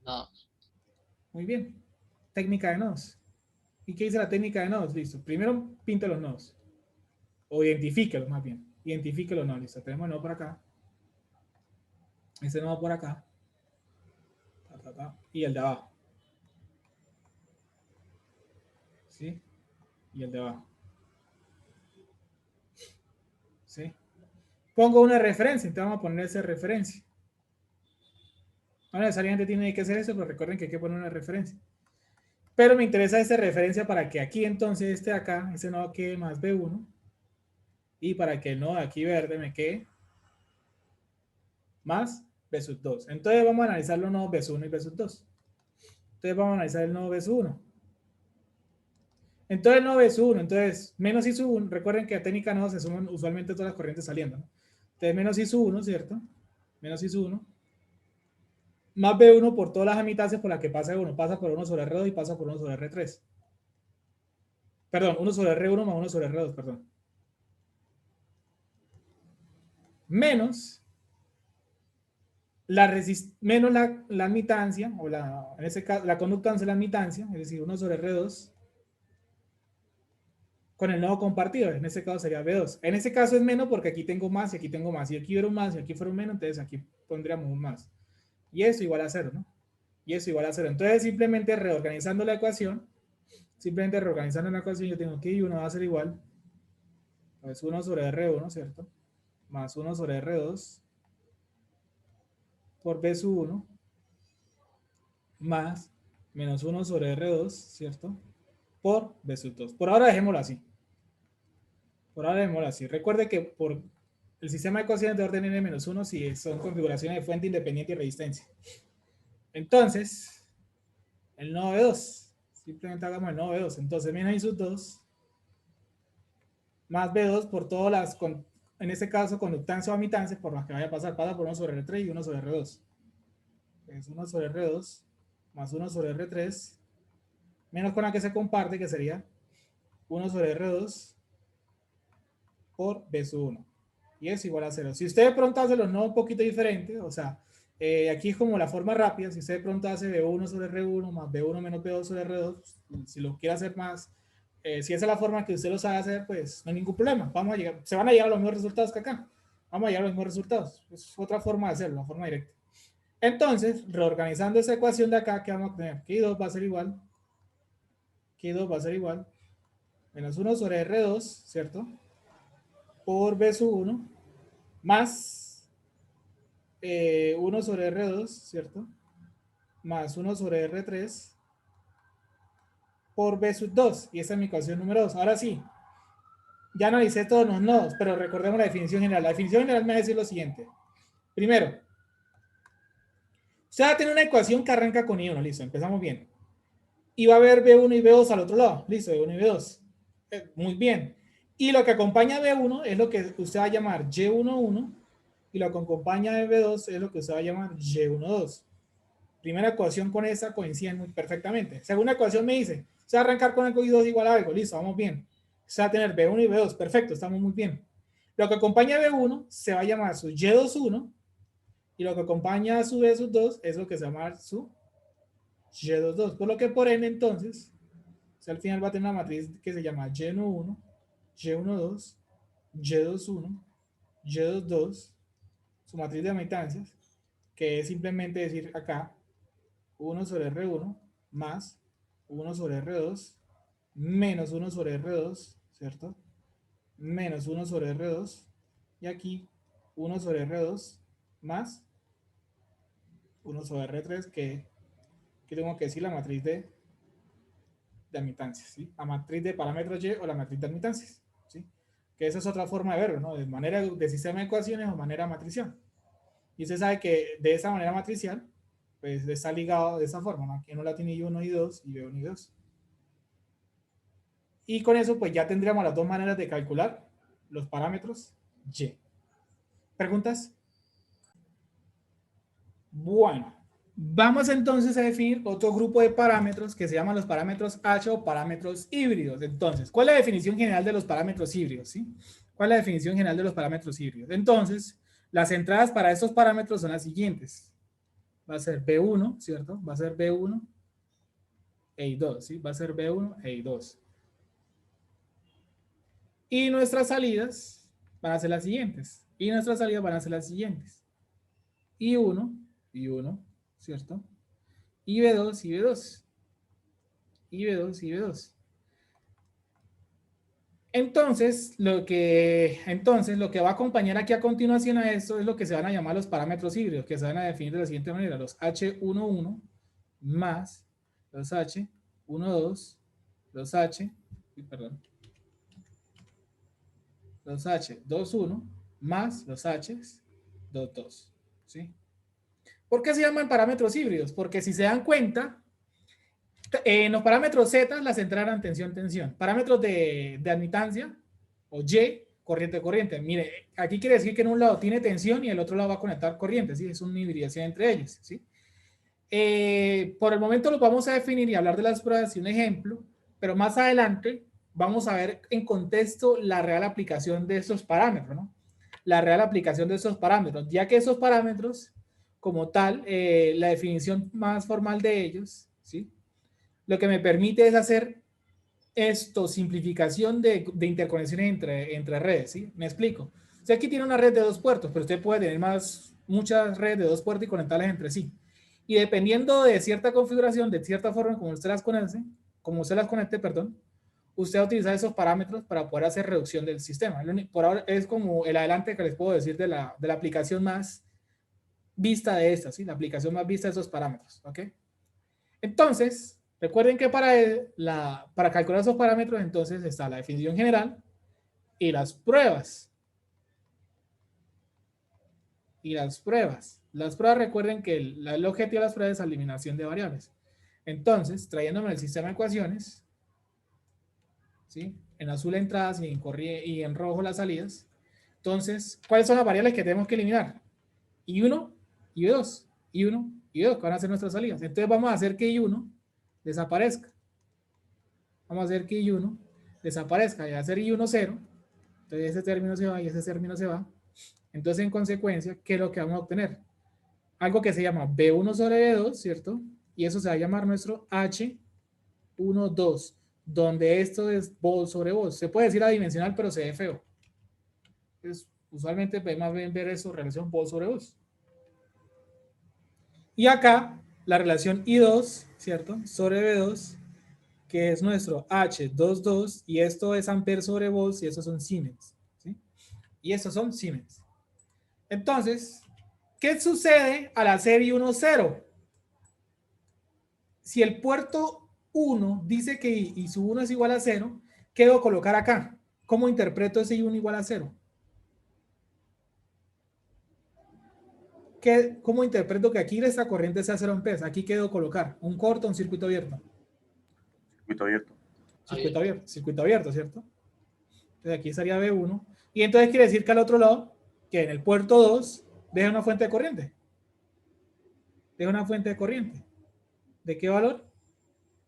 [SPEAKER 2] No,
[SPEAKER 1] Muy bien. Técnica de nodos. ¿Y qué dice la técnica de nodos? Listo. Primero pinta los nodos. O identifíquelo más bien. Identifíquelo, no, listo. Tenemos el nodo por acá. Este nodo por acá. Y el de abajo. ¿Sí? Y el de abajo. ¿Sí? Pongo una referencia, entonces vamos a poner esa referencia. No necesariamente tiene que ser eso, pero recuerden que hay que poner una referencia. Pero me interesa esta referencia para que aquí entonces este de acá, ese nodo quede más B1. Y para que el nodo de aquí verde me quede más B2. Entonces vamos a analizar los nodos B1 y B2. Entonces vamos a analizar el nodo B1. Entonces el nodo B1, entonces menos I1, recuerden que a técnica nodo se suman usualmente todas las corrientes saliendo, ¿no? Entonces menos I1, ¿cierto? Menos I1 más B1 por todas las admitancias por las que pasa B1. Pasa por 1 sobre R2 y pasa por 1 sobre R3. Perdón, 1 sobre R1 más 1 sobre R2, perdón. Menos la admitancia, o en ese caso, la conductancia de la admitancia, es decir, 1 sobre R2, con el nodo compartido, en ese caso sería B2. En ese caso es menos porque aquí tengo más y aquí tengo más. Y aquí hubiera un más y aquí fuera un menos, entonces aquí pondríamos un más. Y eso igual a 0, ¿no? Y eso igual a 0. Entonces simplemente reorganizando la ecuación, yo tengo que I1 va a ser igual, pues 1 sobre R1, ¿cierto? Más 1 sobre R2 por B sub 1 más menos 1 sobre R2, ¿cierto? Por B sub 2. Por ahora dejémoslo así. Recuerde que por el sistema de ecuaciones de orden n-1 si son configuraciones de fuente independiente y resistencia. Entonces, el nodo B2. Simplemente hagamos el nodo B2. Entonces, menos I sub 2 más B2 por todas las, en este caso, conductancia o admitancia por las que vaya a pasar. Pasa por 1 sobre R3 y 1 sobre R2. Es 1 sobre R2 más 1 sobre R3 menos con la que se comparte, que sería 1 sobre R2 por B sub 1. Y es igual a 0. Si usted de pronto hace los nodos un poquito diferentes, o sea, aquí es como la forma rápida, si usted de pronto hace B1 sobre R1 más B1 menos B2 sobre R2, si lo quiere hacer más, si esa es la forma que usted lo sabe hacer, pues no hay ningún problema. Se van a llegar a los mismos resultados que acá. Vamos a llegar a los mismos resultados. Es otra forma de hacerlo, la forma directa. Entonces, reorganizando esa ecuación de acá, ¿qué vamos a tener? Que I2 va a ser igual. Menos 1 sobre R2, ¿cierto? Por B sub 1 más 1 sobre R2, ¿cierto? Más 1 sobre R3 por B sub 2. Y esa es mi ecuación número 2. Ahora sí, ya analicé todos los nodos, pero recordemos la definición general. La definición general me va a decir lo siguiente. Primero, usted va a tener una ecuación que arranca con I1, listo, empezamos bien. Y va a haber B1 y B2 al otro lado, listo, B1 y B2. Muy bien. Y lo que acompaña a B1 es lo que usted va a llamar Y11 y lo que acompaña a B2 es lo que usted va a llamar Y12. Primera ecuación con esa coinciden perfectamente. Segunda ecuación me dice, se va a arrancar con el I2 igual a algo, listo, vamos bien. Se va a tener B1 y B2, perfecto, estamos muy bien. Lo que acompaña a B1 se va a llamar su Y21 y lo que acompaña a su B2 es lo que se va a llamar su Y22. Por lo que por N entonces, al final va a tener una matriz que se llama Y11, Y12, Y21, Y22, su matriz de admitancias, que es simplemente decir acá 1 sobre R1 más 1 sobre R2 menos 1 sobre R2, ¿cierto? Menos 1 sobre R2 y aquí 1 sobre R2 más 1 sobre R3 que tengo que decir la matriz de admitancias, ¿sí? La matriz de parámetros Y o la matriz de admitancias, ¿sí? Que esa es otra forma de verlo, ¿no? De manera de sistema de ecuaciones o manera matricial. Y usted sabe que de esa manera matricial, pues está ligado de esa forma, ¿no? Aquí uno la tiene I1 y 2 y B1 y 2. Y con eso, pues ya tendríamos las dos maneras de calcular los parámetros Y. ¿Preguntas? Bueno, vamos entonces a definir otro grupo de parámetros que se llaman los parámetros H o parámetros híbridos. Entonces, ¿cuál es la definición general de los parámetros híbridos? ¿Sí? ¿Cuál es la definición general de los parámetros híbridos? Entonces, las entradas para estos parámetros son las siguientes. Va a ser B1, ¿cierto? Va a ser B1 e I2, ¿sí? Va a ser B1 e I2. Y nuestras salidas van a ser las siguientes. Y nuestras salidas van a ser las siguientes. I1, I1, ¿cierto? Y B2, y B2. Y B2, y B2. Entonces lo que va a acompañar aquí a continuación a esto es lo que se van a llamar los parámetros híbridos, que se van a definir de la siguiente manera: los H11 más los H12, los perdón, los H21 más los H22, ¿sí? ¿Por qué se llaman parámetros híbridos? Porque si se dan cuenta, en los parámetros Z, la central eran tensión. Parámetros de admitancia, o Y, corriente. Mire, aquí quiere decir que en un lado tiene tensión y el otro lado va a conectar corriente, ¿sí? Es una hibridación entre ellos, ¿sí? Por el momento lo vamos a definir y hablar de las pruebas y un ejemplo, pero más adelante vamos a ver en contexto la real aplicación de esos parámetros, ¿no? La real aplicación de esos parámetros, ya que esos parámetros, como tal, la definición más formal de ellos, ¿sí? Lo que me permite es hacer simplificación de interconexiones entre redes, ¿sí? Me explico. Usted aquí tiene una red de 2 puertos, pero usted puede tener muchas redes de 2 puertos y conectarlas entre sí. Y dependiendo de cierta configuración, de cierta forma como usted las conecte, perdón, usted va a utilizar esos parámetros para poder hacer reducción del sistema. Por ahora es como el adelante que les puedo decir de la aplicación más vista de esta, ¿sí? La aplicación más vista de esos parámetros, ¿ok? Entonces, recuerden que para calcular esos parámetros, entonces está la definición general y las pruebas. Las pruebas, recuerden que el objetivo de las pruebas es la eliminación de variables. Entonces, trayéndome el sistema de ecuaciones, ¿sí? En azul entradas y en rojo las salidas. Entonces, ¿cuáles son las variables que tenemos que eliminar? I1, I2, I1, I2, que van a ser nuestras salidas. Entonces vamos a hacer que I1 desaparezca. Vamos a hacer que I1 desaparezca y hacer I1 0. Entonces ese término se va y ese término se va. Entonces, en consecuencia, ¿qué es lo que vamos a obtener? Algo que se llama B1 sobre B2, ¿cierto? Y eso se va a llamar nuestro H12, donde esto es vol sobre vol. Se puede decir adimensional, pero se ve feo. Entonces, usualmente más bien ver eso, relación vol sobre vol. Y acá, la relación I2, ¿cierto? Sobre B2, que es nuestro H22, y esto es amper sobre volts, y estos son Siemens, ¿sí? Y estos son Siemens. Entonces, ¿qué sucede al hacer I1 0? Si el puerto 1 dice que I sub 1 es igual a 0, ¿qué debo colocar acá? ¿Cómo interpreto ese I1 igual a 0? ¿Cómo interpreto que aquí esta corriente sea 0 amperes? Aquí ¿qué debo colocar? ¿Un corto o un circuito abierto?
[SPEAKER 3] Circuito abierto.
[SPEAKER 1] Circuito abierto, ¿cierto? Entonces aquí estaría B1. Y entonces quiere decir que al otro lado, que en el puerto 2, deja una fuente de corriente. Deja una fuente de corriente. ¿De qué valor?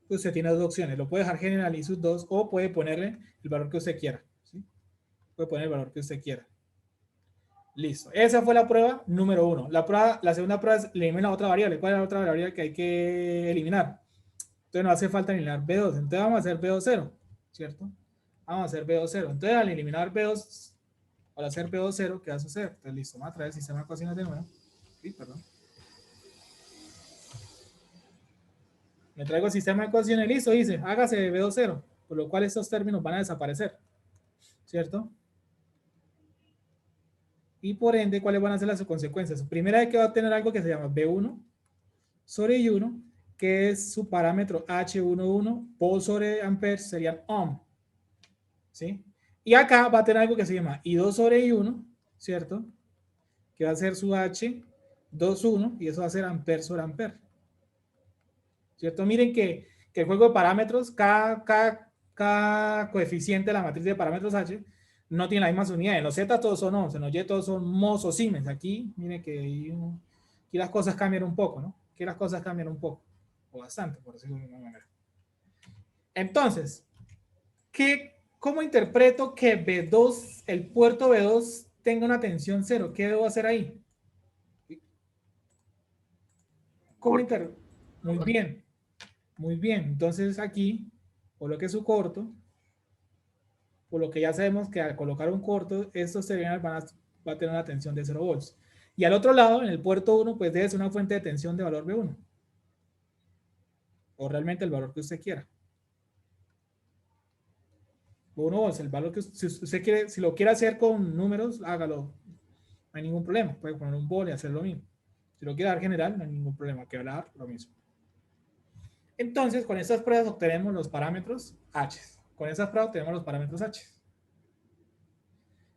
[SPEAKER 1] Pues usted tiene dos opciones. Lo puede dejar general I sub 2 o puede ponerle el valor que usted quiera, ¿sí? Puede poner el valor que usted quiera. Listo. Esa fue la prueba número 1. La segunda prueba es eliminar la otra variable. ¿Cuál es la otra variable que hay que eliminar? Entonces no hace falta eliminar B2. Entonces vamos a hacer B2 ¿cierto? Vamos a hacer B2 Entonces al eliminar B2, al hacer B2 ¿qué va a suceder? Entonces listo, vamos a traer el sistema de ecuaciones de nuevo. Sí, perdón. Me traigo el sistema de ecuaciones, listo, dice, hágase B2 por lo cual estos términos van a desaparecer, ¿cierto? Y por ende, ¿cuáles van a ser las consecuencias? Primera vez que va a obtener algo que se llama B1 sobre I1, que es su parámetro H11, vol sobre amperes serían ohm, ¿sí? Y acá va a tener algo que se llama I2 sobre I1, ¿cierto? Que va a ser su H21 y eso va a ser amper sobre amper, ¿cierto? Miren que el juego de parámetros, cada coeficiente de la matriz de parámetros H no tiene las mismas unidades. En los Z todos son ohms, en los Y todos son mos o siemens. Aquí, miren que aquí las cosas cambian un poco, ¿no? Aquí las cosas cambian un poco, o bastante, por decirlo de alguna manera. Entonces, ¿cómo interpreto que B2, el puerto B2 tenga una tensión 0? ¿Qué debo hacer ahí? Muy bien, muy bien. Entonces aquí coloque su corto por lo que ya sabemos que al colocar un corto, estos terminales va a tener una tensión de 0 volts. Y al otro lado, en el puerto 1, pues debe ser una fuente de tensión de valor B1. O realmente el valor que usted quiera. B1 volts, el valor que usted quiere, si lo quiere hacer con números, hágalo. No hay ningún problema. Puede poner un volt y hacer lo mismo. Si lo quiere dar general, no hay ningún problema. Que hablar lo mismo. Entonces, con estas pruebas obtenemos los parámetros H. Con estas pruebas obtenemos los parámetros H.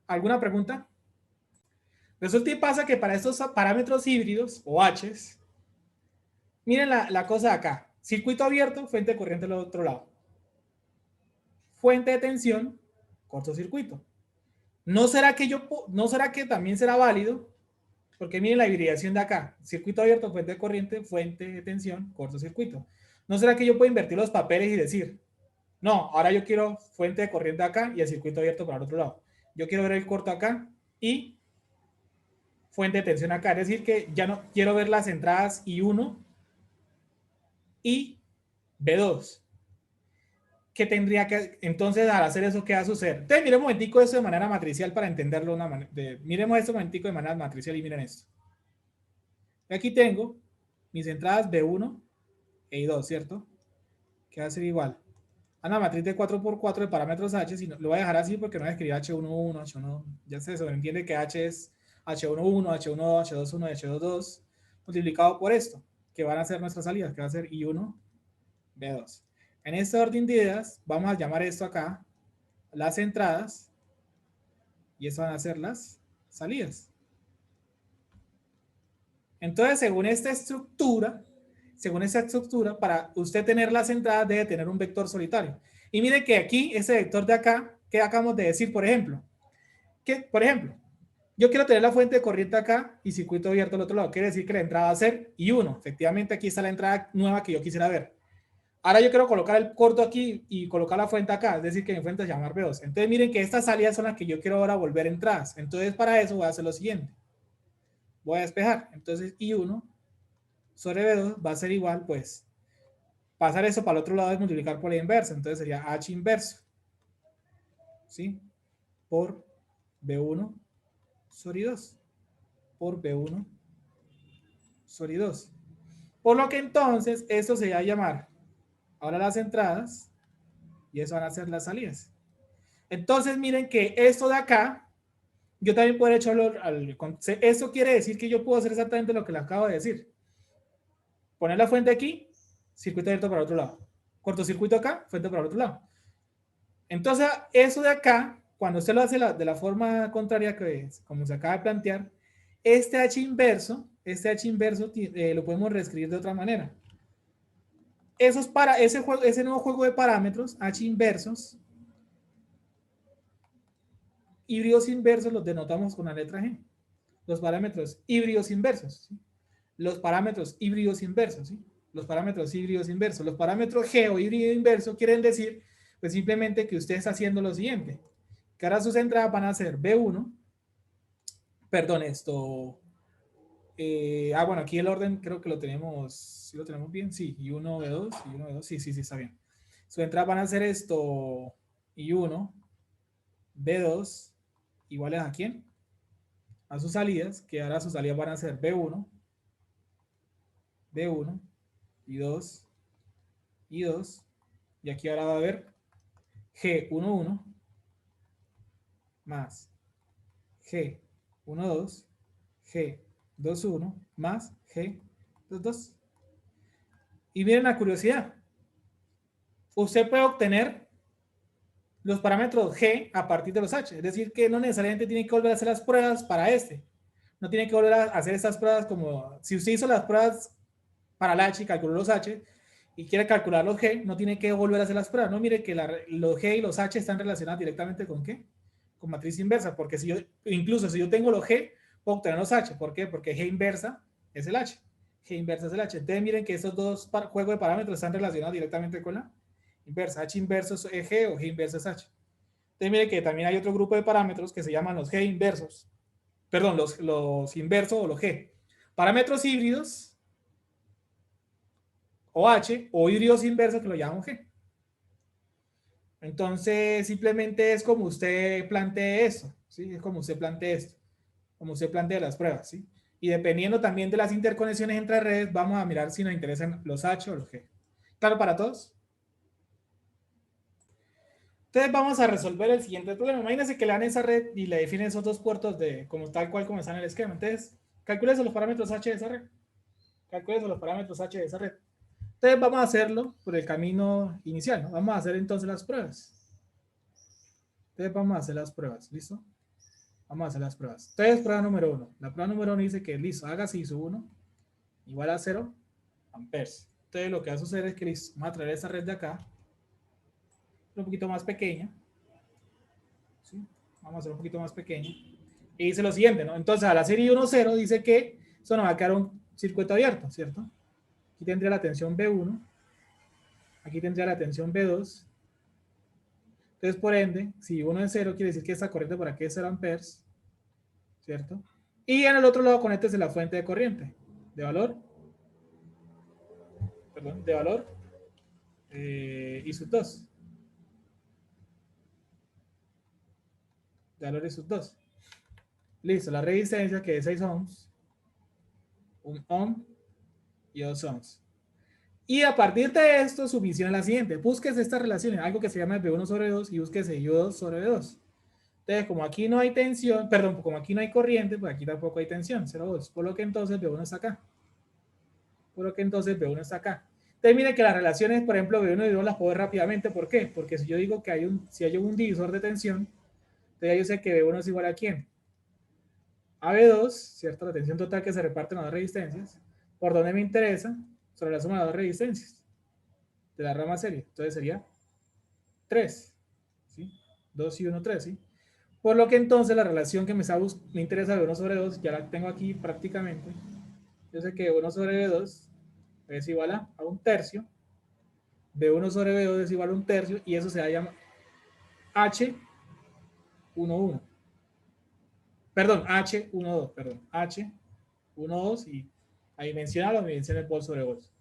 [SPEAKER 1] ¿Alguna pregunta? Resulta y pasa que para estos parámetros híbridos o H's, miren la cosa de acá. Circuito abierto, fuente de corriente al otro lado. Fuente de tensión, cortocircuito. ¿No será que también será válido? Porque miren la hibridación de acá. Circuito abierto, fuente de corriente, fuente de tensión, cortocircuito. ¿No será que yo puedo invertir los papeles y decir, no, ahora yo quiero fuente de corriente acá y el circuito abierto para el otro lado? Yo quiero ver el corto acá y fuente de tensión acá. Es decir, que ya no quiero ver las entradas I1 y B2. ¿Qué tendría que, entonces, al hacer eso, qué va a suceder? Entonces, miren un momentico esto de manera matricial para entenderlo. Miremos esto un momentico de manera matricial y miren esto. Aquí tengo mis entradas B1 e I2, ¿cierto? Que va a ser igual a una matriz de 4x4 de parámetros H. Si no, lo voy a dejar así porque no voy a escribir H11, H1. Ya se sobreentiende que H es H11, H12, H21, H22 multiplicado por esto, que van a ser nuestras salidas, que va a ser I1, B2. En este orden de ideas, vamos a llamar esto acá las entradas y eso van a ser las salidas. Entonces, según esta estructura, para usted tener las entradas debe tener un vector solitario. Y mire que aquí, ese vector de acá, que acabamos de decir, por ejemplo, yo quiero tener la fuente de corriente acá y circuito abierto al otro lado. Quiere decir que la entrada va a ser I1. Efectivamente, aquí está la entrada nueva que yo quisiera ver. Ahora yo quiero colocar el corto aquí y colocar la fuente acá, es decir, que mi fuente se llama B2. Entonces miren que estas salidas son las que yo quiero ahora volver entradas. Entonces para eso voy a hacer lo siguiente. Voy a despejar. Entonces I1 sobre B2 va a ser igual, pues, pasar eso para el otro lado es multiplicar por la inversa. Entonces sería H inverso, ¿sí? Por B1 sobre 2. Por B1 sobre 2. Por lo que entonces esto se va a llamar ahora las entradas y eso van a ser las salidas. Entonces miren que esto de acá, yo también puedo echarlo esto quiere decir que yo puedo hacer exactamente lo que le acabo de decir. Poner la fuente aquí, circuito abierto para el otro lado. Cortocircuito acá, fuente para el otro lado. Entonces, eso de acá, cuando usted lo hace de la forma contraria que es, como se acaba de plantear, este H inverso lo podemos reescribir de otra manera. Eso es para ese nuevo juego de parámetros, H inversos, híbridos inversos los denotamos con la letra G. Los parámetros híbridos inversos, ¿sí? Los parámetros híbridos inversos, ¿sí? Los parámetros híbridos inversos. Los parámetros G o híbrido inverso quieren decir, pues simplemente que usted está haciendo lo siguiente. Que ahora sus entradas van a ser B1, perdón, bueno, aquí el orden creo que lo tenemos, ¿sí lo tenemos bien? Sí, I1, B2, I1, B2, sí, está bien. Sus entradas van a ser I1, B2, iguales ¿a quién? A sus salidas, que ahora sus salidas van a ser B1, B1, I2, I2, y aquí ahora va a haber G11 más G12, G21 más G22. Y miren la curiosidad. Usted puede obtener los parámetros G a partir de los H. Es decir, que no necesariamente tiene que volver a hacer las pruebas para este. No tiene que volver a hacer estas pruebas como si usted hizo las pruebas para el H y calculó los H y quiere calcular los G, no tiene que volver a hacer las pruebas. No, mire que los G y los H están relacionados directamente con ¿qué? Con matriz inversa. Porque incluso si yo tengo los G, puedo obtener los H. ¿Por qué? Porque G inversa es el H. G inversa es el H. Entonces miren que estos dos juegos de parámetros están relacionados directamente con la inversa. H inverso es G o G inverso es H. Entonces miren que también hay otro grupo de parámetros que se llaman los G inversos. Perdón, los inversos o los G. Parámetros híbridos o H o híbridos inversos que lo llamamos G. Entonces, simplemente es como usted plantee esto, ¿sí? Es como usted plantee esto, como usted plantea las pruebas, ¿sí? Y dependiendo también de las interconexiones entre redes, vamos a mirar si nos interesan los H o los G. ¿Claro para todos? Entonces vamos a resolver el siguiente problema. Imagínense que le dan esa red y le definen esos dos puertos de como tal cual como está en el esquema. Entonces, calcúlese los parámetros H de esa red. Calcúlese los parámetros H de esa red. Entonces vamos a hacerlo por el camino inicial, ¿no? Vamos a hacer entonces las pruebas. Entonces vamos a hacer las pruebas, ¿listo? Vamos a hacer las pruebas. Entonces, prueba número 1. La prueba número 1 dice que, listo, haga si sub 1 igual a 0 amperes. Entonces lo que va a suceder es que, listo, vamos a traer esta red de acá, un poquito más pequeña. ¿Sí? Vamos a hacer un poquito más pequeña. Y dice lo siguiente, ¿no? Entonces, a la serie 1, 0 dice que eso nos va a quedar un circuito abierto, ¿cierto? Aquí tendría la tensión B1. Aquí tendría la tensión B2. Entonces, por ende, si 1 es 0, quiere decir que esta corriente por aquí es 0 amperes, ¿cierto? Y en el otro lado conéctese la fuente de corriente, de valor, perdón, de valor I sub 2. De valor I sub 2. Listo, la resistencia que es 6 ohms, 1 ohm y 2 ohms. Y a partir de esto, su misión es la siguiente. Búsquese estas relaciones, algo que se llama B1 sobre 2 y búsquese I2 sobre B2. Entonces, como aquí no hay tensión, perdón, como aquí no hay corriente, pues aquí tampoco hay tensión, 0 volts. Por lo que entonces B1 está acá. Por lo que entonces B1 está acá. Entonces, miren que las relaciones, por ejemplo, B1 y B2 las puedo ver rápidamente. ¿Por qué? Porque si yo digo que si hay un divisor de tensión, entonces yo sé que B1 es igual a ¿quién? A B2, ¿cierto? La tensión total que se reparte en las dos resistencias. ¿Por dónde me interesa? Sobre la suma de las dos resistencias de la rama serie. Entonces sería 3. ¿Sí? 2 y 1, 3, ¿sí? Por lo que entonces la relación que me interesa B1 sobre 2, ya la tengo aquí prácticamente. Yo sé que B1 sobre B2 es igual a un tercio. B1 sobre B2 es igual a un tercio y eso se va a llamar H11. Perdón, H12, perdón. H12 y a dimensionar o dimensionar por sobre 2.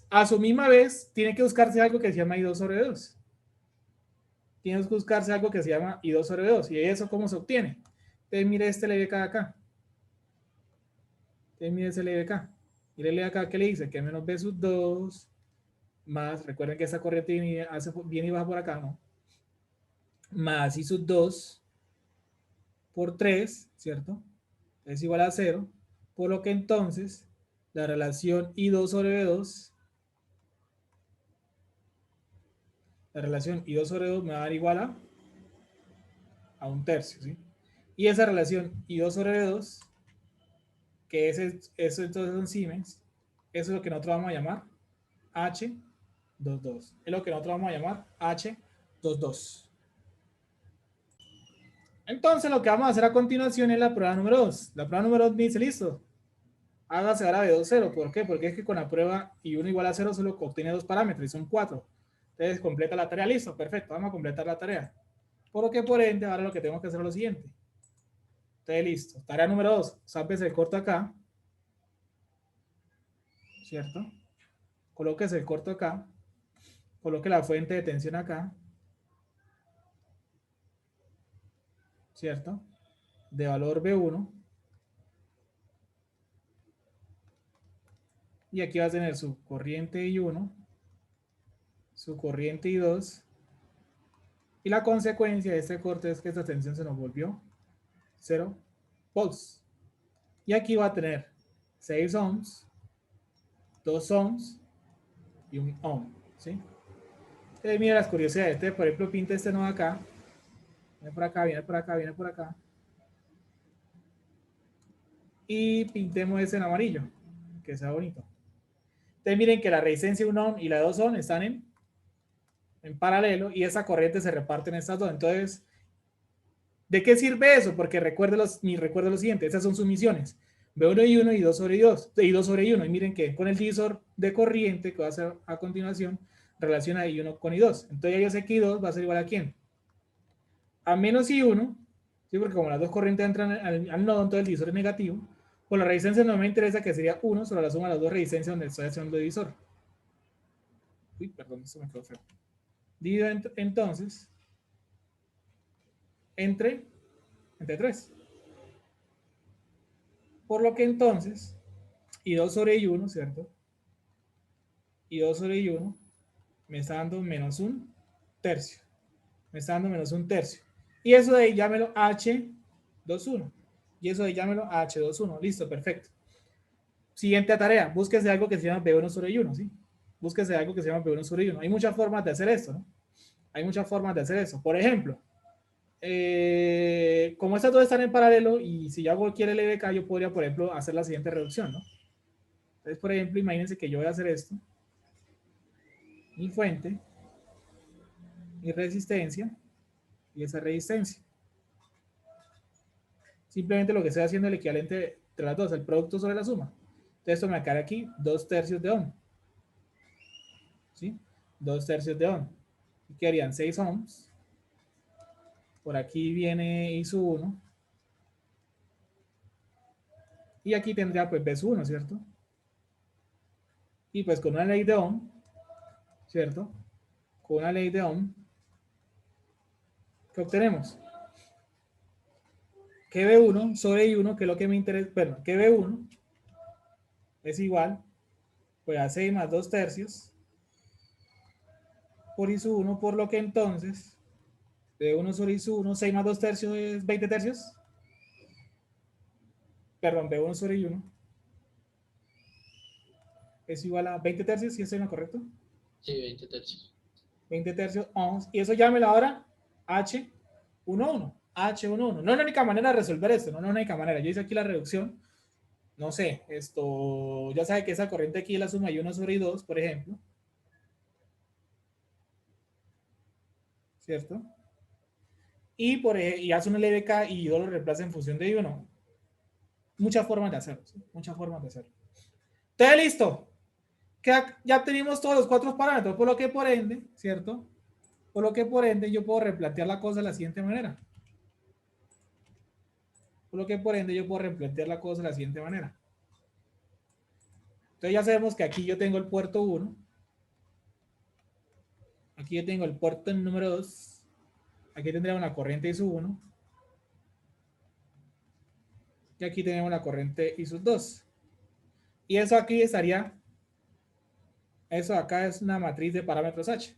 [SPEAKER 1] A su misma vez, tiene que buscarse algo que se llama I2 sobre 2. Tiene que buscarse algo que se llama I2 sobre 2. ¿Y eso cómo se obtiene? Entonces, mire este LBK de acá. Entonces, mire ese LBK. Mire el acá que le dice que menos B sub 2 más, recuerden que esa corriente viene y baja por acá, ¿no? Más I sub 2 por 3, ¿cierto? Es igual a 0. Por lo que entonces, la relación I2 sobre B2, la relación I2 sobre 2 me va a dar igual a un tercio, ¿sí? Y esa relación I2 sobre B2, que eso entonces son Siemens, eso es lo que nosotros vamos a llamar H22. Es lo que nosotros vamos a llamar H22. Entonces lo que vamos a hacer a continuación es la prueba número 2. La prueba número 2 me dice, listo, hágase ahora B2 0. ¿Por qué? Porque es que con la prueba I1 igual a 0 solo obtiene dos parámetros y son 4. Entonces completa la tarea, listo, perfecto, vamos a completar la tarea. Por lo que por ende, ahora lo que tenemos que hacer es lo siguiente. Entonces, listo. Tarea número 2. Sápese el corto acá. ¿Cierto? Colóquese el corto acá. Coloque la fuente de tensión acá. ¿Cierto? De valor B1. Y aquí va a tener su corriente I1. Su corriente I2. Y la consecuencia de este corte es que esta tensión se nos volvió 0 volts. Y aquí va a tener 6 ohms, 2 ohms y 1 ohm. ¿Sí? Entonces, mira las curiosidades. Entonces, por ejemplo, pinta este nodo acá. Viene por acá, viene por acá, viene por acá. Y pintemos ese en amarillo, que sea bonito. Entonces, miren que la resistencia 1 ohm y la 2 ohm están en paralelo y esa corriente se reparte en estas dos. Entonces, ¿de qué sirve eso? Porque recuerden lo siguiente, esas son sus misiones. B1 y 1 y 2 sobre 2, y 2 sobre 1. Y miren que con el divisor de corriente que va a hacer a continuación, relaciona I1 con I2. Entonces ya yo sé que I2 va a ser igual a ¿quién? A menos I1, ¿sí? Porque como las dos corrientes entran al nodo, entonces el divisor es negativo. Por la resistencia no me interesa, que sería 1 sobre la suma de las dos resistencias donde estoy haciendo el divisor. Uy, perdón, esto me quedó feo. dividido entonces entre 3. Por lo que entonces, y 2 sobre I1, ¿cierto? Y 2 sobre I1 me está dando menos un tercio. Me está dando menos un tercio. Y eso de ahí llámelo H21. Y eso de ahí llámelo H21. Listo, perfecto. Siguiente tarea, búsquese algo que se llama B1 sobre I1, ¿sí? Búsquese algo que se llama B1 sobre I1. Hay muchas formas de hacer esto, ¿no? Hay muchas formas de hacer eso. Por ejemplo, como estas dos están en paralelo y si yo hago aquí el LBK, yo podría, por ejemplo, hacer la siguiente reducción, ¿no? Entonces, por ejemplo, imagínense que yo voy a hacer esto. Mi fuente, mi resistencia y esa resistencia. Simplemente lo que estoy haciendo es el equivalente entre las dos, el producto sobre la suma. Entonces esto me va a quedar aquí 2 tercios de ohm. ¿Sí? 2 tercios de ohm. Y quedarían 6 ohms. Por aquí viene I sub 1. Y aquí tendría pues B sub 1, ¿cierto? Y pues con una ley de Ohm, ¿cierto? Con una ley de Ohm, ¿qué obtenemos? Que B1 sobre I1, que es lo que me interesa, bueno, que B1 es igual, pues a 6 más 2 tercios por I sub 1, por lo que entonces B1 sobre I sub 1, 6 más 2 tercios es 20 tercios. Perdón, B1 sobre I1 es igual a 20 tercios, ¿sí estoy en lo correcto?
[SPEAKER 2] Sí, 20 tercios.
[SPEAKER 1] 20 tercios ohms, y eso llámelo ahora H11. H11. No es la única manera de resolver esto, no es la única manera. Yo hice aquí la reducción. No sé, esto, ya sabe que esa corriente aquí es la suma de 1 sobre 2, por ejemplo. ¿Cierto? Y hace un LBK y yo lo reemplazo en función de I1. Muchas formas de hacerlo, ¿sí? Muchas formas de hacerlo. Entonces, listo. Ya tenemos todos los 4 parámetros, por lo que por ende, ¿cierto? Por lo que por ende yo puedo replantear la cosa de la siguiente manera. Por lo que por ende yo puedo replantear la cosa de la siguiente manera. Entonces ya sabemos que aquí yo tengo el puerto 1. Aquí yo tengo el puerto número 2. Aquí tendríamos la corriente I sub 1. Y aquí tenemos la corriente I sub 2. Y eso aquí estaría, eso acá es una matriz de parámetros H.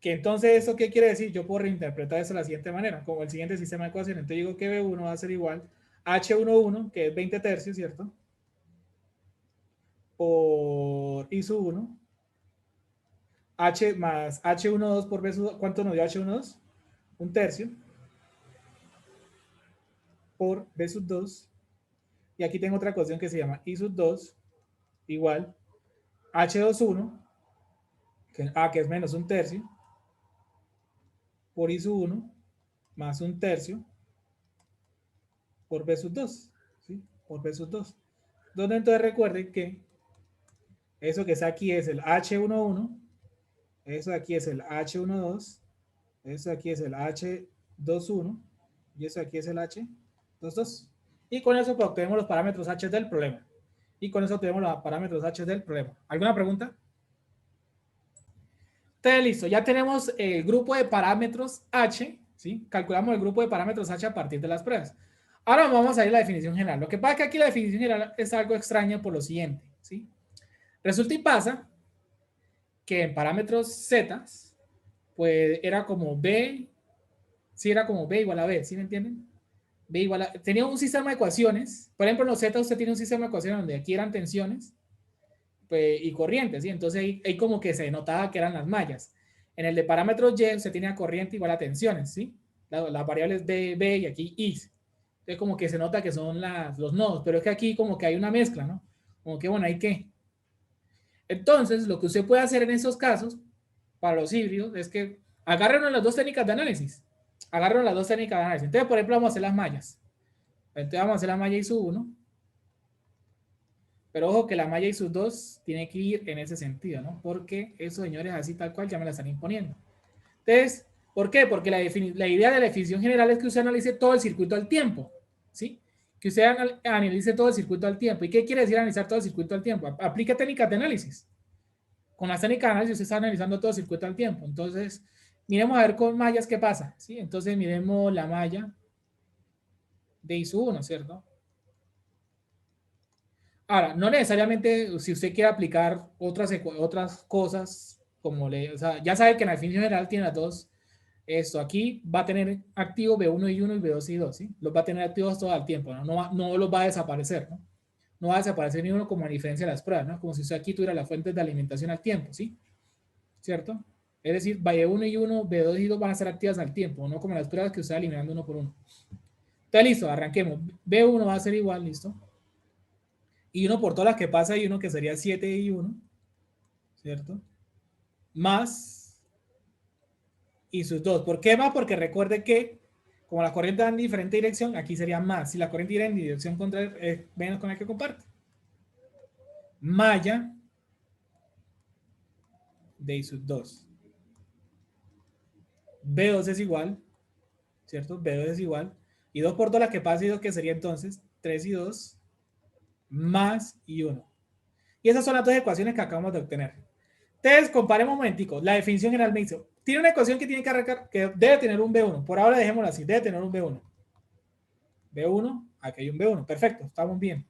[SPEAKER 1] Que entonces, ¿eso qué quiere decir? Yo puedo reinterpretar eso de la siguiente manera, como el siguiente sistema de ecuaciones. Entonces digo que B1 va a ser igual a H11, que es 20 tercios, ¿cierto? Por I sub 1. H más H12 por B sub 2. ¿Cuánto nos dio H12? Un tercio. Por B sub 2. Y aquí tengo otra ecuación que se llama I sub 2 igual H21, que es menos un tercio, por I sub 1 más un tercio por B sub 2, ¿sí? Por B sub 2. Donde entonces recuerden que eso que está aquí es el H11, eso aquí es el H12, eso aquí es el H21 y eso aquí es el H22. Y con eso pues, obtenemos los parámetros H del problema. Y con eso obtenemos los parámetros H del problema. ¿Alguna pregunta? Entonces, listo, ya tenemos el grupo de parámetros H, ¿sí? Calculamos el grupo de parámetros H a partir de las pruebas. Ahora vamos a ir a la definición general. Lo que pasa es que aquí la definición general es algo extraña por lo siguiente, ¿sí? Resulta y pasa que en parámetros Z, pues era como B, sí, era como B igual a B, ¿sí me entienden? B igual a, tenía un sistema de ecuaciones, por ejemplo en los Z usted tiene un sistema de ecuaciones donde aquí eran tensiones, pues, y corrientes, ¿sí? Entonces ahí como que se notaba que eran las mallas. En el de parámetros Y usted tenía corriente igual a tensiones, ¿sí? Las variables B y aquí I. Entonces como que se nota que son los nodos, pero es que aquí como que hay una mezcla, ¿no? Como que bueno, hay que. Entonces lo que usted puede hacer en esos casos, para los híbridos, es que agarren las dos técnicas de análisis. Agarren las dos técnicas de análisis. Entonces, por ejemplo, vamos a hacer las mallas. Entonces vamos a hacer la malla I sub 1. Pero ojo que la malla I sub 2 tiene que ir en ese sentido, ¿no? Porque esos señores así tal cual ya me la están imponiendo. Entonces, ¿por qué? Porque la idea de la definición general es que usted analice todo el circuito al tiempo, ¿sí? Que usted analice todo el circuito al tiempo. ¿Y qué quiere decir analizar todo el circuito al tiempo? Aplica técnicas de análisis. Con las técnicas de análisis usted está analizando todo el circuito al tiempo. Entonces, Miremos a ver con mallas qué pasa, ¿sí? Entonces miremos la malla de I1, ¿cierto? Ahora, no necesariamente si usted quiere aplicar otras cosas, como o sea, ya sabe que en la definición general tiene las dos. Esto aquí va a tener activo B1 y 1 y B2 y 2, ¿sí? Los va a tener activos todo el tiempo, ¿no? No los va a desaparecer, ¿no? No va a desaparecer ni uno como a diferencia de las pruebas, ¿no? Como si usted aquí tuviera las fuentes de alimentación al tiempo, ¿sí? ¿Cierto? Es decir, B1 y 1, B2 y 2 van a estar activas al tiempo, no como las pruebas que usted va eliminando uno por uno. Entonces, listo, arranquemos. B1 va a ser igual, listo. Y 1 por todas las que pasa y 1 que sería 7 y 1, ¿cierto? Más y sus 2. ¿Por qué más? Porque recuerde que como las corrientes van en diferente dirección, aquí sería más. Si la corriente irá en dirección contraria, es menos con la que comparte. Malla de I sub 2. B2 es igual, ¿cierto? B2 es igual. Y 2 por todas las que pasa y 2 que sería entonces 3 y 2 más y 1. Y esas son las dos ecuaciones que acabamos de obtener. Entonces, comparemos un momentico. La definición general me dice, tiene una ecuación que tiene que arrancar, que debe tener un B1. Por ahora dejémoslo así, debe tener un B1. B1, aquí hay un B1. Perfecto, estamos bien.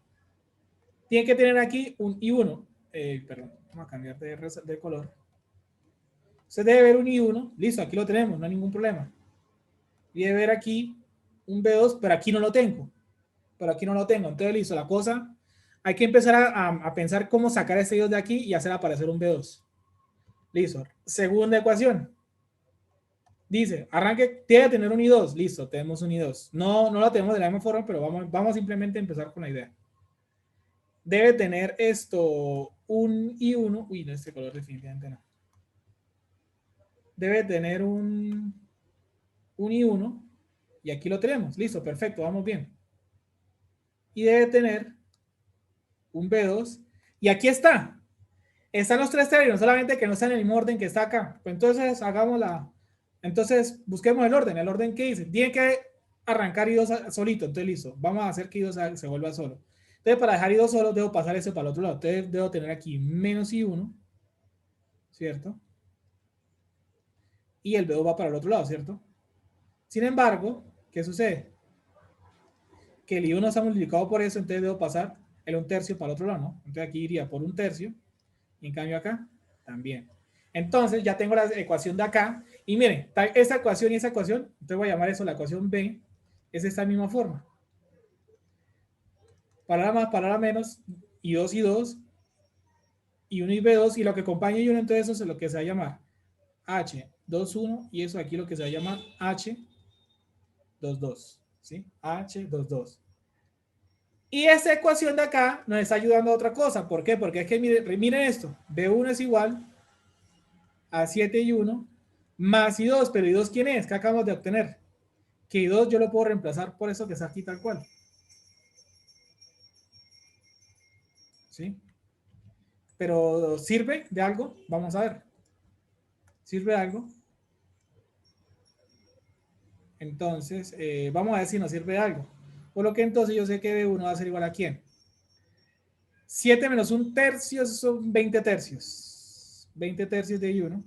[SPEAKER 1] Tiene que tener aquí un I1. Perdón, vamos a cambiar de color. Usted debe ver un I1. Listo, aquí lo tenemos, no hay ningún problema. Y debe ver aquí un B2, pero aquí no lo tengo. Entonces, listo, la cosa, hay que empezar a pensar cómo sacar ese I2 de aquí y hacer aparecer un B2. Listo. Segunda ecuación. Dice, arranque, tiene que tener un I2. Listo, tenemos un I2. No lo tenemos de la misma forma, pero vamos simplemente a empezar con la idea. Debe tener esto un I1. Uy, no, este color definitivamente no. Debe tener un I1. Y aquí lo tenemos. Listo, perfecto, vamos bien. Y debe tener un B2. Y aquí está. Están los tres términos, solamente que no están en el mismo orden que está acá. Pues entonces, entonces, busquemos el orden que dice. Tiene que arrancar I2 solito. Entonces, listo. Vamos a hacer que I2 se vuelva solo. Entonces, para dejar I2 solo, debo pasar eso para el otro lado. Entonces, debo tener aquí menos I1, ¿cierto? Y el B2 va para el otro lado, ¿cierto? Sin embargo, ¿qué sucede? Que el I1 está multiplicado por eso, entonces debo pasar el 1/3 para el otro lado, ¿no? Entonces, aquí iría por 1/3. Y en cambio acá, también. Entonces ya tengo la ecuación de acá. Y miren, esta ecuación y esa ecuación, entonces voy a llamar eso la ecuación B, es esta misma forma. Para más, para menos, y 2 y 2, y 1 y B2, y lo que acompaña y 1, entonces eso es lo que se va a llamar H21, y eso aquí lo que se va a llamar H22, ¿sí? H22. Y esta ecuación de acá nos está ayudando a otra cosa. ¿Por qué? Porque es que miren esto, B1 es igual a 7 y 1 más I2, pero I2 ¿quién es? ¿Qué acabamos de obtener? Que I2 yo lo puedo reemplazar por eso que está aquí tal cual. ¿Sí? Pero ¿sirve de algo? Vamos a ver. ¿Sirve de algo? Entonces, vamos a ver si nos sirve de algo. Por lo que entonces yo sé que B1 va a ser igual a ¿quién? 7 menos 1/3 son 20 tercios. 20 tercios de I1.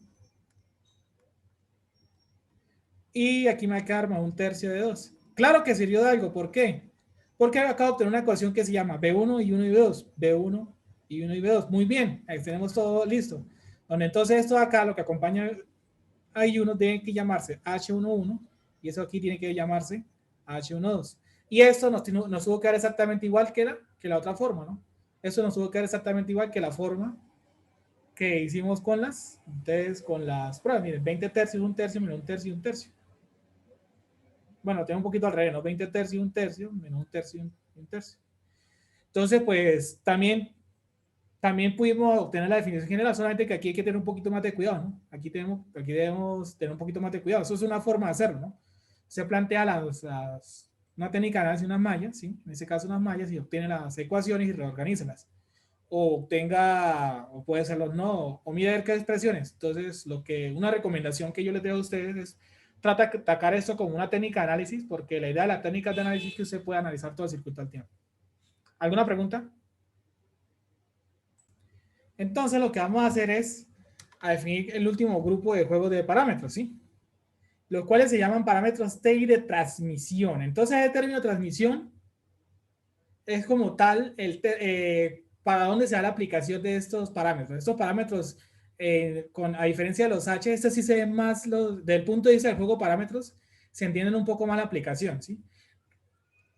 [SPEAKER 1] Y aquí me va a quedar más 1/3 de 2. Claro que sirvió de algo. ¿Por qué? Porque acabo de obtener una ecuación que se llama B1 y 1 y B2. B1 y 1 y B2. Muy bien. Ahí tenemos todo listo. Donde entonces esto de acá, lo que acompaña a I1, tiene que llamarse H11 y eso aquí tiene que llamarse H12. Y esto nos tuvo que dar exactamente igual que la otra forma, ¿no? Eso nos tuvo que dar exactamente igual que la forma que hicimos con las pruebas. Miren, 20 tercios, 1/3, menos 1/3 y 1/3. Bueno, tengo un poquito al revés, ¿no? 20 tercios y 1/3, menos 1/3 y 1/3. Entonces, pues también pudimos obtener la definición general, solamente que aquí hay que tener un poquito más de cuidado, ¿no? Aquí debemos tener un poquito más de cuidado. Eso es una forma de hacerlo, ¿no? Se plantea una técnica de análisis de unas mallas, ¿sí? En ese caso unas mallas, y obtiene las ecuaciones y reorganícelas. O puede ser los no, o mira qué expresiones. Entonces, una recomendación que yo les doy a ustedes es trata de atacar esto como una técnica de análisis, porque la idea de la técnica de análisis es que usted pueda analizar todo el circuito al tiempo. ¿Alguna pregunta? Entonces lo que vamos a hacer es a definir el último grupo de juegos de parámetros, ¿sí? los cuales se llaman parámetros TI de transmisión. Entonces, el término transmisión es como tal para dónde se da la aplicación de estos parámetros. Estos parámetros, a diferencia de los H, estos sí se ven más, del punto de vista del juego parámetros, se entienden un poco más la aplicación, ¿sí?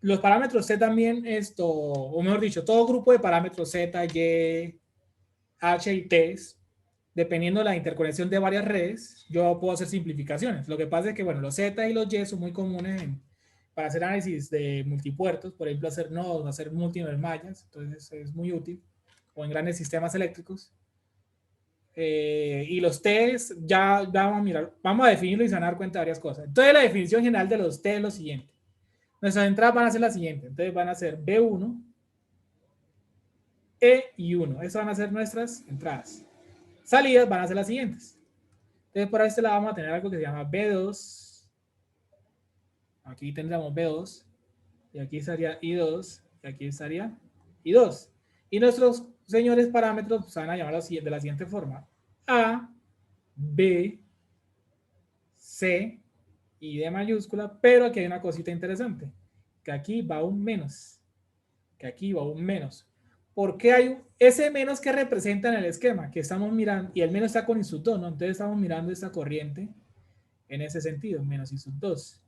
[SPEAKER 1] Los parámetros C también, o mejor dicho, todo grupo de parámetros Z, Y, H y T, dependiendo de la interconexión de varias redes, yo puedo hacer simplificaciones. Lo que pasa es que, bueno, los Z y los Y son muy comunes para hacer análisis de multipuertos, por ejemplo, hacer nodos, hacer múltiples mallas, entonces es muy útil, o en grandes sistemas eléctricos. Y los T's ya vamos a mirar, vamos a definirlo y se van a dar cuenta de varias cosas. Entonces, la definición general de los T es lo siguiente. Nuestras entradas van a ser las siguientes. Entonces, van a ser B1, E y 1. Esas van a ser nuestras entradas. Salidas van a ser las siguientes. Entonces, por este lado vamos a tener algo que se llama B2. Aquí tendríamos B2. Y aquí estaría I2. Y aquí estaría I2. Y nuestros señores parámetros se van a llamar de la siguiente forma. A, B, C y D mayúscula. Pero aquí hay una cosita interesante. Que aquí va un menos. Que aquí va un menos. ¿Por qué hay ese menos que representa en el esquema? Que estamos mirando, y el menos está con I sub 2, ¿no? Entonces estamos mirando esta corriente en ese sentido, menos I sub 2.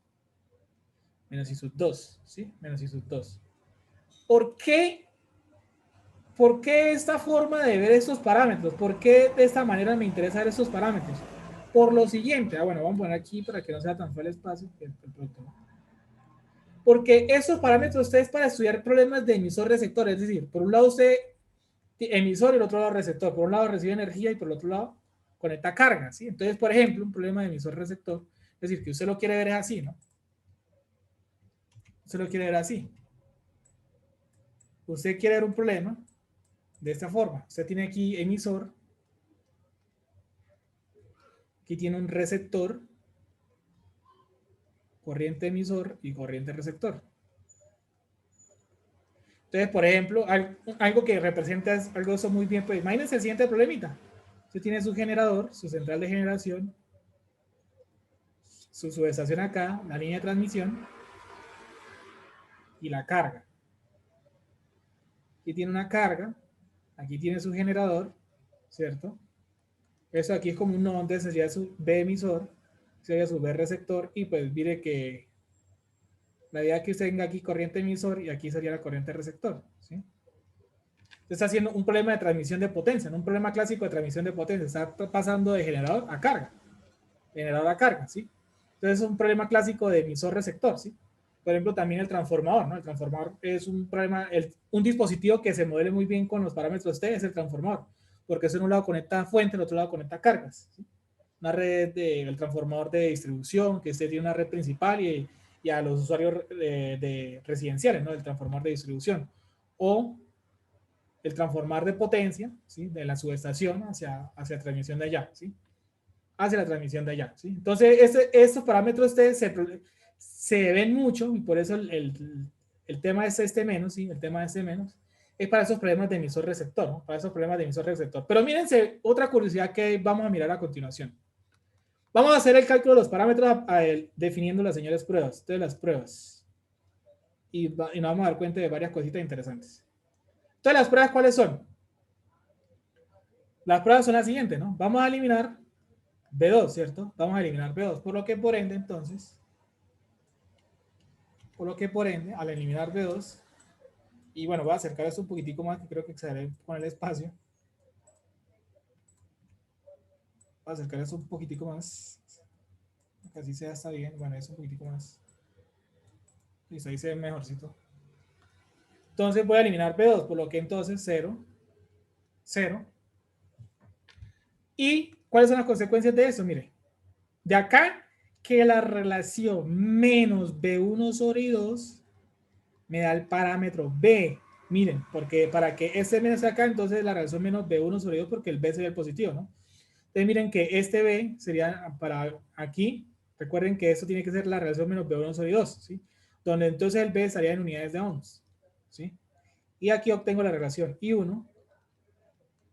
[SPEAKER 1] Menos I sub 2, ¿sí? Menos I sub 2. ¿Por qué esta forma de ver estos parámetros? ¿Por qué de esta manera me interesa ver estos parámetros? Por lo siguiente, bueno, vamos a poner aquí para que no sea tan feo el espacio. Porque estos parámetros ustedes para estudiar problemas de emisor-receptor, es decir, por un lado usted emisor y el otro lado receptor. Por un lado recibe energía y por el otro lado conecta carga, ¿sí? Entonces, por ejemplo, un problema de emisor-receptor, es decir, que usted lo quiere ver así, ¿no? Usted lo quiere ver así. Usted quiere ver un problema de esta forma. Usted tiene aquí emisor, aquí tiene un receptor, corriente emisor y corriente receptor. Entonces, por ejemplo, algo que representa algo eso muy bien, pues imagínense el siguiente problemita. Usted tiene su generador, su central de generación, su subestación acá, la línea de transmisión y la carga. Aquí tiene una carga, aquí tiene su generador, ¿cierto? Eso aquí es como un nodo, entonces sería su B emisor, sería su B receptor, y pues mire que la idea es que usted tenga aquí corriente emisor y aquí sería la corriente receptor, ¿sí? Está haciendo un problema de transmisión de potencia, no un problema clásico de transmisión de potencia, está pasando de generador a carga, ¿sí? Entonces es un problema clásico de emisor-receptor, ¿sí? Por ejemplo, también el transformador, ¿no? El transformador es un problema, un dispositivo que se modele muy bien con los parámetros T es el transformador, porque eso en un lado conecta fuente, en el otro lado conecta cargas, ¿sí? Una red del transformador de distribución, que este tiene una red principal y a los usuarios de residenciales, ¿no? El transformador de distribución. O el transformador de potencia, ¿sí? De la subestación hacia transmisión de allá, ¿sí? Hacia la transmisión de allá, ¿sí? Entonces, estos parámetros se ven mucho y por eso el tema es este menos, ¿sí? El tema es este menos. Es para esos problemas de emisor-receptor, ¿no? Para esos problemas de emisor-receptor. Pero mírense, otra curiosidad que vamos a mirar a continuación. Vamos a hacer el cálculo de los parámetros definiendo las señales pruebas. Entonces, las pruebas. Y nos vamos a dar cuenta de varias cositas interesantes. Entonces, ¿las pruebas cuáles son? Las pruebas son las siguientes, ¿no? Vamos a eliminar B2, ¿cierto? Vamos a eliminar B2. Por lo que por ende, entonces, al eliminar B2, y bueno, voy a acercar esto un poquitico más, que creo que exageré con el espacio. Voy a acercar esto un poquitico más. Que así sea, está bien. Bueno, eso un poquitico más. Listo, ahí se ve mejorcito. Entonces voy a eliminar B2, por lo que entonces 0, 0. ¿Y cuáles son las consecuencias de eso? Mire, de acá que la relación menos B1 sobre I2 me da el parámetro B. Miren, porque para que este menos acá, entonces la relación menos B1 sobre I2, porque el B sería el positivo, ¿no? Entonces miren que este B sería para aquí, recuerden que esto tiene que ser la relación menos B1 sobre I2, ¿sí? Donde entonces el B estaría en unidades de ohms, ¿sí? Y aquí obtengo la relación I1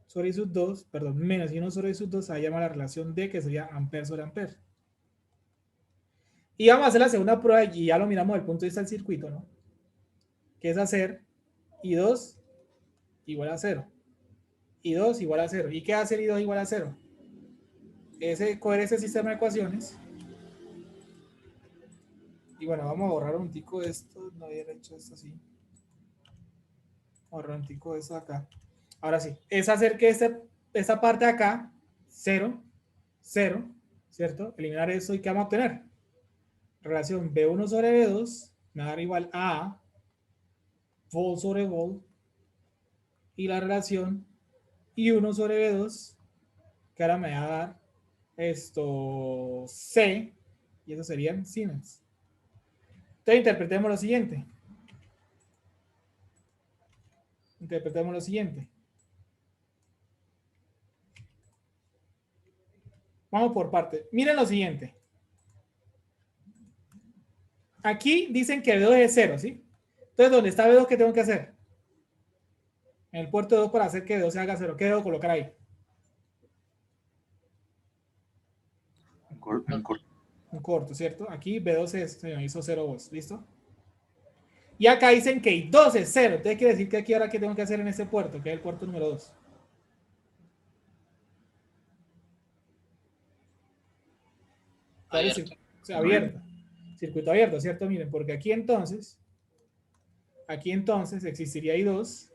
[SPEAKER 1] sobre I sub 2, perdón, menos I1 sobre I sub 2, se llama la relación D, que sería ampere sobre ampere. Y vamos a hacer la segunda prueba y ya lo miramos desde el punto de vista del circuito, ¿no? Que es hacer I2 igual a 0. I2 igual a 0. ¿Y qué hace I2 igual a 0? Coger ese sistema de ecuaciones. Y bueno, vamos a borrar un tico esto. No había hecho esto así. Borrar un tico esto acá. Ahora sí. Es hacer que esta parte de acá, 0, 0, ¿cierto? Eliminar eso y ¿qué vamos a obtener? Relación B1 sobre B2 me va a dar igual a vol sobre vol. Y la relación I1 sobre B2, que ahora me va a dar esto C, y eso serían Siemens. Entonces interpretemos lo siguiente. Vamos por parte. Miren lo siguiente. Aquí dicen que B2 es 0, ¿sí? Entonces, ¿dónde está B2? ¿Qué tengo que hacer? En el puerto 2 para hacer que B2 se haga 0. ¿Qué debo colocar ahí? Un corto, ¿cierto? Aquí B2 se me hizo 0 volts, ¿listo? Y acá dicen que I2 es 0. Entonces quiere decir que aquí ahora ¿qué tengo que hacer en este puerto? Que es el puerto número 2.
[SPEAKER 2] Abierto.
[SPEAKER 1] O sea, abierto. Circuito abierto, ¿cierto? Miren, porque aquí entonces existiría I2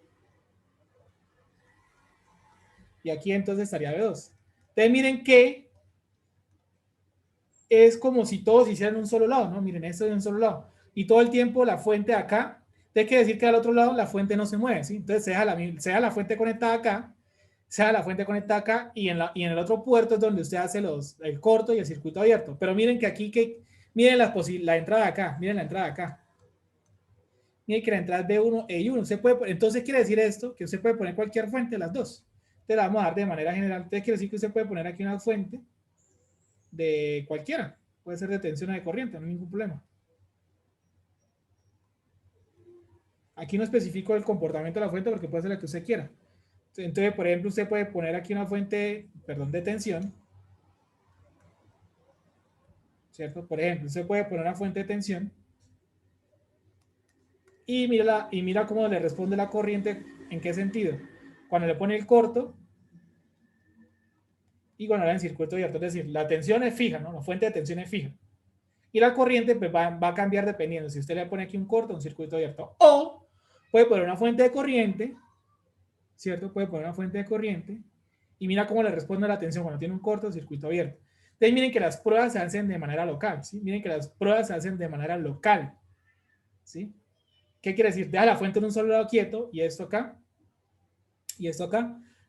[SPEAKER 1] y aquí entonces estaría B2. Entonces miren que es como si todos hicieran un solo lado, ¿no? Miren, esto es un solo lado. Y todo el tiempo la fuente de acá, tiene que decir que al otro lado la fuente no se mueve, ¿sí? Entonces se deja la fuente conectada acá, y en el otro puerto es donde usted hace el corto y el circuito abierto. Pero miren que aquí, miren la entrada de acá, miren la entrada de acá. Miren que la entrada es B1 e I1. Entonces quiere decir esto, que usted puede poner cualquier fuente de las dos. Te la vamos a dar de manera general. Entonces quiere decir que usted puede poner aquí una fuente de cualquiera. Puede ser de tensión o de corriente, no hay ningún problema. Aquí no especifico el comportamiento de la fuente porque puede ser la que usted quiera. Entonces, por ejemplo, usted puede poner aquí una fuente, de tensión. ¿Cierto? Por ejemplo, usted puede poner una fuente de tensión y mira cómo le responde la corriente. ¿En qué sentido? Cuando le pone el corto y cuando le da en circuito abierto. Es decir, la tensión es fija, ¿no? La fuente de tensión es fija. Y la corriente pues, va a cambiar dependiendo si usted le pone aquí un corto o un circuito abierto. O puede poner una fuente de corriente, ¿cierto? Puede poner una fuente de corriente y mira cómo le responde la tensión cuando tiene un corto o circuito abierto. Entonces miren que las pruebas se hacen de manera local, ¿sí? Miren que las pruebas se hacen de manera local, ¿sí? ¿Qué quiere decir? Deja la fuente en un solo lado quieto y esto acá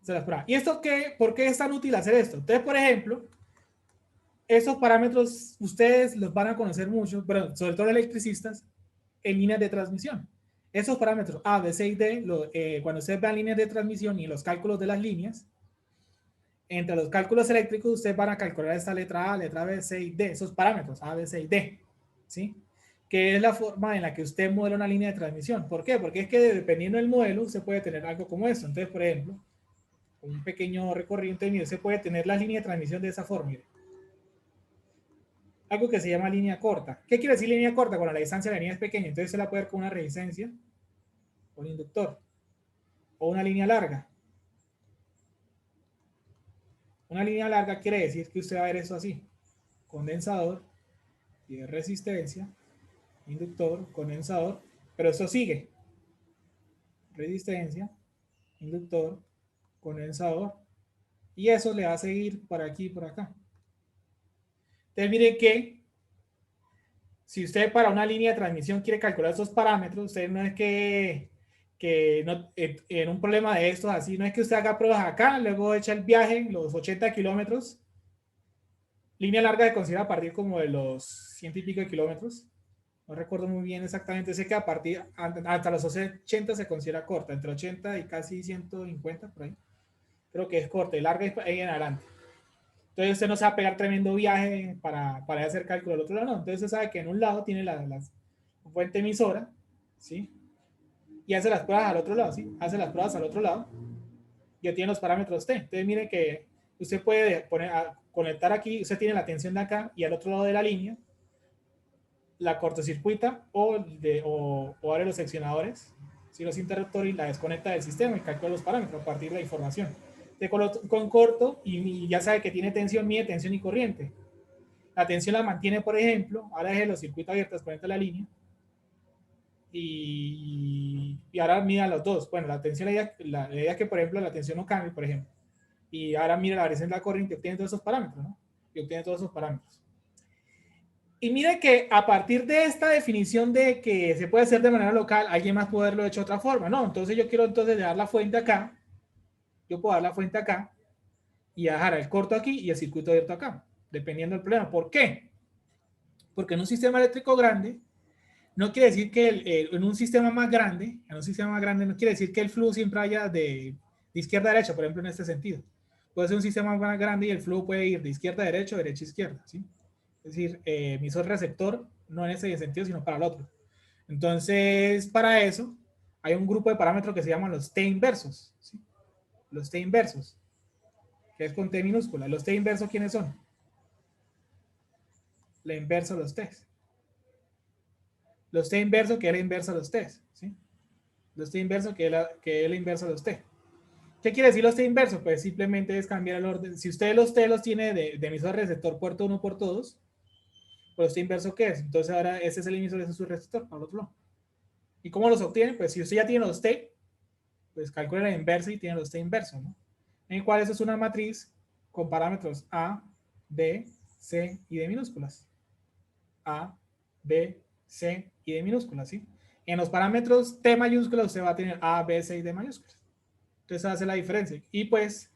[SPEAKER 1] se las prueba. ¿Y esto qué? ¿Por qué es tan útil hacer esto? Entonces, por ejemplo, esos parámetros ustedes los van a conocer mucho, pero sobre todo electricistas, en líneas de transmisión. Esos parámetros A, B, C y D, cuando ustedes vean líneas de transmisión y los cálculos de las líneas, entre los cálculos eléctricos ustedes van a calcular esta letra A, letra B, C y D, esos parámetros A, B, C y D, ¿sí? Que es la forma en la que usted modela una línea de transmisión. ¿Por qué? Porque es que dependiendo del modelo usted puede tener algo como esto. Entonces, por ejemplo, un pequeño recorrido, se puede tener la línea de transmisión de esa forma. Mire. Algo que se llama línea corta. ¿Qué quiere decir línea corta? Cuando la distancia de la línea es pequeña, entonces se la puede ver con una resistencia, un inductor, o una línea larga. Una línea larga quiere decir que usted va a ver eso así: condensador, y de resistencia, inductor, condensador, pero eso sigue: resistencia, inductor, condensador, y eso le va a seguir por aquí y por acá. Entonces mire que si usted para una línea de transmisión quiere calcular esos parámetros, usted no es que no, en un problema de estos así, no es que usted haga pruebas acá, luego echa el viaje, los 80 kilómetros, línea larga se considera a partir como de los 100 y pico de kilómetros, no recuerdo muy bien exactamente, sé que a partir, hasta los 80 se considera corta, entre 80 y casi 150 por ahí, creo que es corta, y larga es ahí en adelante. Entonces usted no se va a pegar tremendo viaje para hacer cálculo del otro lado, no. Entonces usted sabe que en un lado tiene la fuente emisora, ¿sí? Y hace las pruebas al otro lado, ¿sí? Hace las pruebas al otro lado y obtiene los parámetros T. Entonces mire que usted puede conectar aquí, usted tiene la tensión de acá y al otro lado de la línea la cortocircuita o abre los seccionadores, si los interruptores, la desconecta del sistema y calcula los parámetros a partir de la información. Con corto y ya sabe que tiene tensión, mide tensión y corriente. La tensión la mantiene, por ejemplo, ahora deje los circuitos abiertos, conecta la línea y ahora mira los dos. Bueno, la tensión, la idea es que, por ejemplo, la tensión no cambie, por ejemplo. Y ahora mira la variación de la corriente y obtiene todos esos parámetros, ¿no? Y obtiene todos esos parámetros. Y mire que a partir de esta definición de que se puede hacer de manera local, alguien más puede haberlo hecho de otra forma. No, entonces yo quiero entonces dar la fuente acá. Yo puedo dar la fuente acá y dejar el corto aquí y el circuito abierto acá, dependiendo del problema. ¿Por qué? Porque en un sistema eléctrico grande, no quiere decir que en un sistema más grande, no quiere decir que el flujo siempre vaya de izquierda a derecha, por ejemplo, en este sentido. Puede ser un sistema más grande y el flujo puede ir de izquierda a derecha o derecha a izquierda, ¿sí? Es decir, emisor receptor, no en ese sentido, sino para el otro. Entonces, para eso, hay un grupo de parámetros que se llaman los T inversos, ¿sí? Los T inversos, que es con T minúscula. ¿Los T inversos quiénes son? La inversa de los T. Los T inversos, que es la inversa de los T, ¿sí? Los T inversos, que es la inversa de los T. ¿Qué quiere decir los T inversos? Pues simplemente es cambiar el orden. Si usted los T los tiene de emisor receptor puerto 1, puerto 2, pues T inverso, ¿qué es? Entonces ahora ese es el emisor, ese es su receptor, para el otro lado. ¿Y cómo los obtiene? Pues si usted ya tiene los T, pues calcula la inversa y tiene los T inversos, ¿no? En el cual eso es una matriz con parámetros A, B, C y D minúsculas. A, B, C y D minúsculas, ¿sí? En los parámetros T mayúsculas usted va a tener A, B, C y D mayúsculas. Entonces hace la diferencia. Y pues,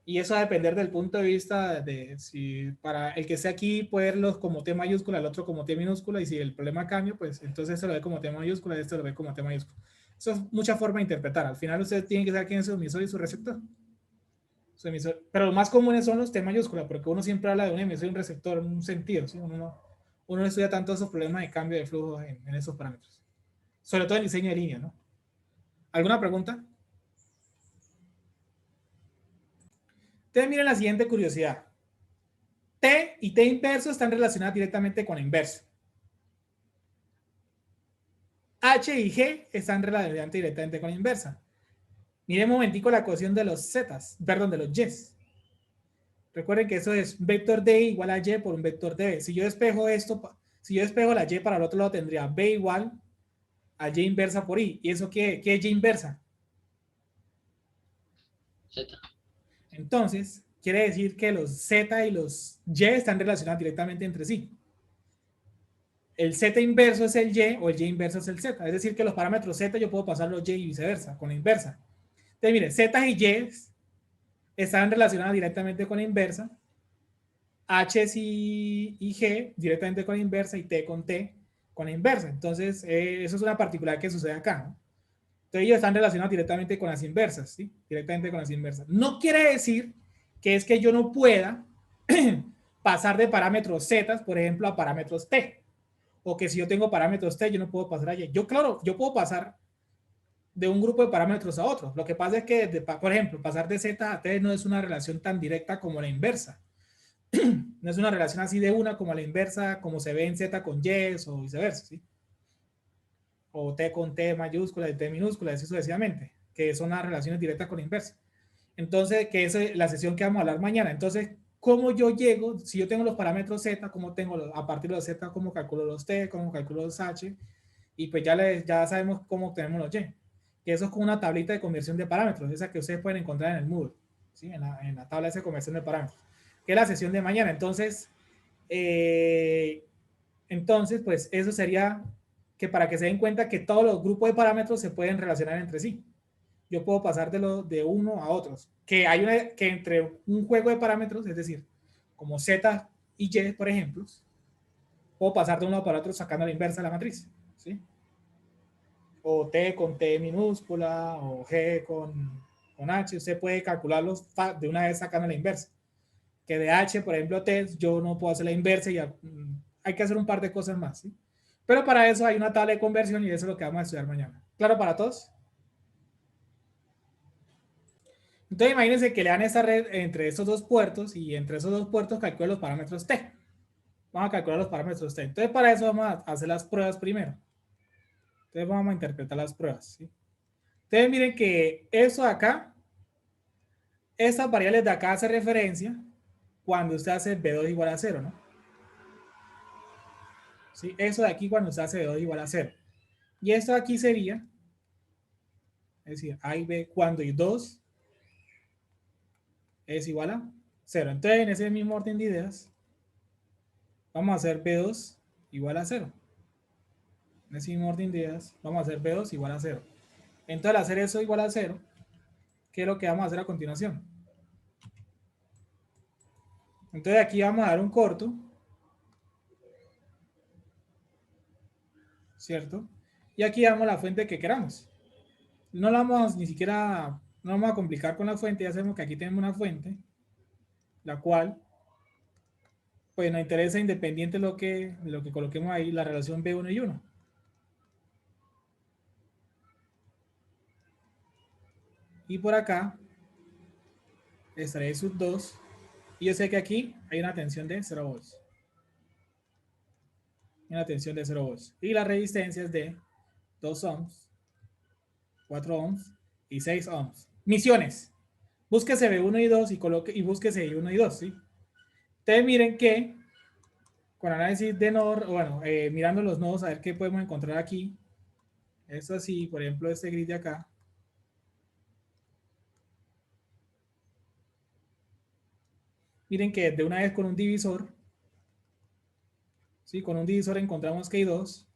[SPEAKER 1] y eso va a depender del punto de vista de si para el que esté aquí puede verlos como T mayúscula, el otro como T minúscula, y si el problema cambia, pues entonces se lo ve como T mayúscula y este lo ve como T mayúscula. Eso es mucha forma de interpretar. Al final usted tiene que saber quién es su emisor y su receptor. Su emisor. Pero los más comunes son los T mayúscula, porque uno siempre habla de un emisor y un receptor en un sentido, ¿sí? Uno no estudia tanto esos problemas de cambio de flujo en esos parámetros. Sobre todo en diseño de línea, ¿no? ¿Alguna pregunta? Entonces miren la siguiente curiosidad. T y T inverso están relacionadas directamente con la inversa. H y G están relacionadas directamente con la inversa. Miren un momentico la ecuación de los Z's, perdón, de los Y's. Recuerden que eso es vector D igual a Y por un vector D. Si yo despejo esto, si yo despejo la Y para el otro lado, tendría B igual a Y inversa por I. ¿Y eso qué es Y inversa?
[SPEAKER 2] Z.
[SPEAKER 1] Entonces, quiere decir que los Z y los Y están relacionados directamente entre sí. El Z inverso es el Y o el Y inverso es el Z. Es decir, que los parámetros Z yo puedo pasar los Y y viceversa, con la inversa. Entonces, mire, Z y Y están relacionados directamente con la inversa. H y G directamente con la inversa y T con la inversa. Entonces, eso es una particularidad que sucede acá, ¿no? Entonces, ellos están relacionados directamente con las inversas, ¿sí? Directamente con las inversas. No quiere decir que es que yo no pueda pasar de parámetros Z, por ejemplo, a parámetros T. O que si yo tengo parámetros T, yo no puedo pasar a Y. Yo, claro, yo puedo pasar de un grupo de parámetros a otro. Lo que pasa es que, por ejemplo, pasar de Z a T no es una relación tan directa como la inversa. No es una relación así de una como la inversa, como se ve en Z con Y o viceversa, ¿sí? O T con T mayúscula y T minúscula, así sucesivamente, que son las relaciones directas con la inversa. Entonces, que es la sesión que vamos a hablar mañana. Entonces, ¿cómo yo llego? Si yo tengo los parámetros Z, ¿cómo tengo a partir de los Z, cómo calculo los T, cómo calculo los H? Y pues ya sabemos cómo obtenemos los Y. Que eso es como una tablita de conversión de parámetros, esa que ustedes pueden encontrar en el Moodle, ¿sí? En la tabla de conversión de parámetros, que es la sesión de mañana. Entonces, pues eso sería que para que se den cuenta que todos los grupos de parámetros se pueden relacionar entre sí. Yo puedo pasar de uno a otros. Que entre un juego de parámetros, es decir, como Z y Y, por ejemplo, puedo pasar de uno para otro sacando la inversa de la matriz, ¿sí? O T con T minúscula, o G con H, usted puede calcularlos de una vez sacando la inversa. Que de H, por ejemplo, T, yo no puedo hacer la inversa y hay que hacer un par de cosas más, ¿sí? Pero para eso hay una tabla de conversión y eso es lo que vamos a estudiar mañana. ¿Claro para todos? Entonces imagínense que le dan esta red entre esos dos puertos y entre esos dos puertos calcula los parámetros T. Vamos a calcular los parámetros T. Entonces, para eso vamos a hacer las pruebas primero. Entonces, vamos a interpretar las pruebas, ¿sí? Entonces, miren que eso de acá, estas variables de acá hace referencia cuando usted hace B2 igual a 0, ¿no? ¿Sí? Eso de aquí cuando usted hace B2 igual a 0. Y esto de aquí sería, es decir, A y B cuando y2 es igual a 0. Entonces, en ese mismo orden de ideas, vamos a hacer B2 igual a 0. En ese mismo orden de ideas, vamos a hacer B2 igual a 0. Entonces, al hacer eso igual a 0, ¿qué es lo que vamos a hacer a continuación? Entonces, aquí vamos a dar un corto, ¿cierto? Y aquí damos la fuente que queramos. No la vamos ni siquiera, no vamos a complicar con la fuente, ya sabemos que aquí tenemos una fuente, la cual, pues nos interesa independiente de lo que coloquemos ahí, la relación B1 y 1. Y por acá estaré sub 2. Y yo sé que aquí hay una tensión de 0 volts. Una tensión de 0 volts. Y la resistencia es de 2 ohms, 4 ohms y 6 ohms. Misiones. Búsquese B1 y 2 y búsquese I1 y 2, ¿sí? Ustedes miren que con análisis de nodos, bueno, mirando los nodos a ver qué podemos encontrar aquí. Esto así, por ejemplo, este grid de acá. Miren que de una vez con un divisor, ¿sí? Con un divisor encontramos que I2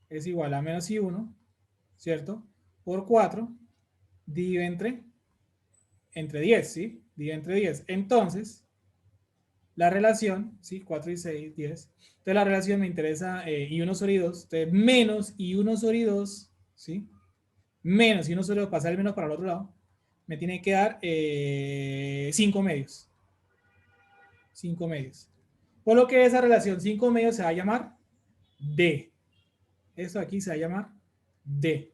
[SPEAKER 1] es igual a menos I1, ¿cierto? Por 4 dividido entre 10, ¿sí? Dividido entre 10. Entonces, la relación, ¿sí? 4 y 6, 10. Entonces, la relación me interesa I1 sobre I2. Entonces, menos I1 sobre I2, ¿sí? Menos I1 sobre I2, pasar el menos para el otro lado, me tiene que dar 5 medios. 5 medios. Por lo que esa relación 5 medios se va a llamar D. Esto aquí se va a llamar D.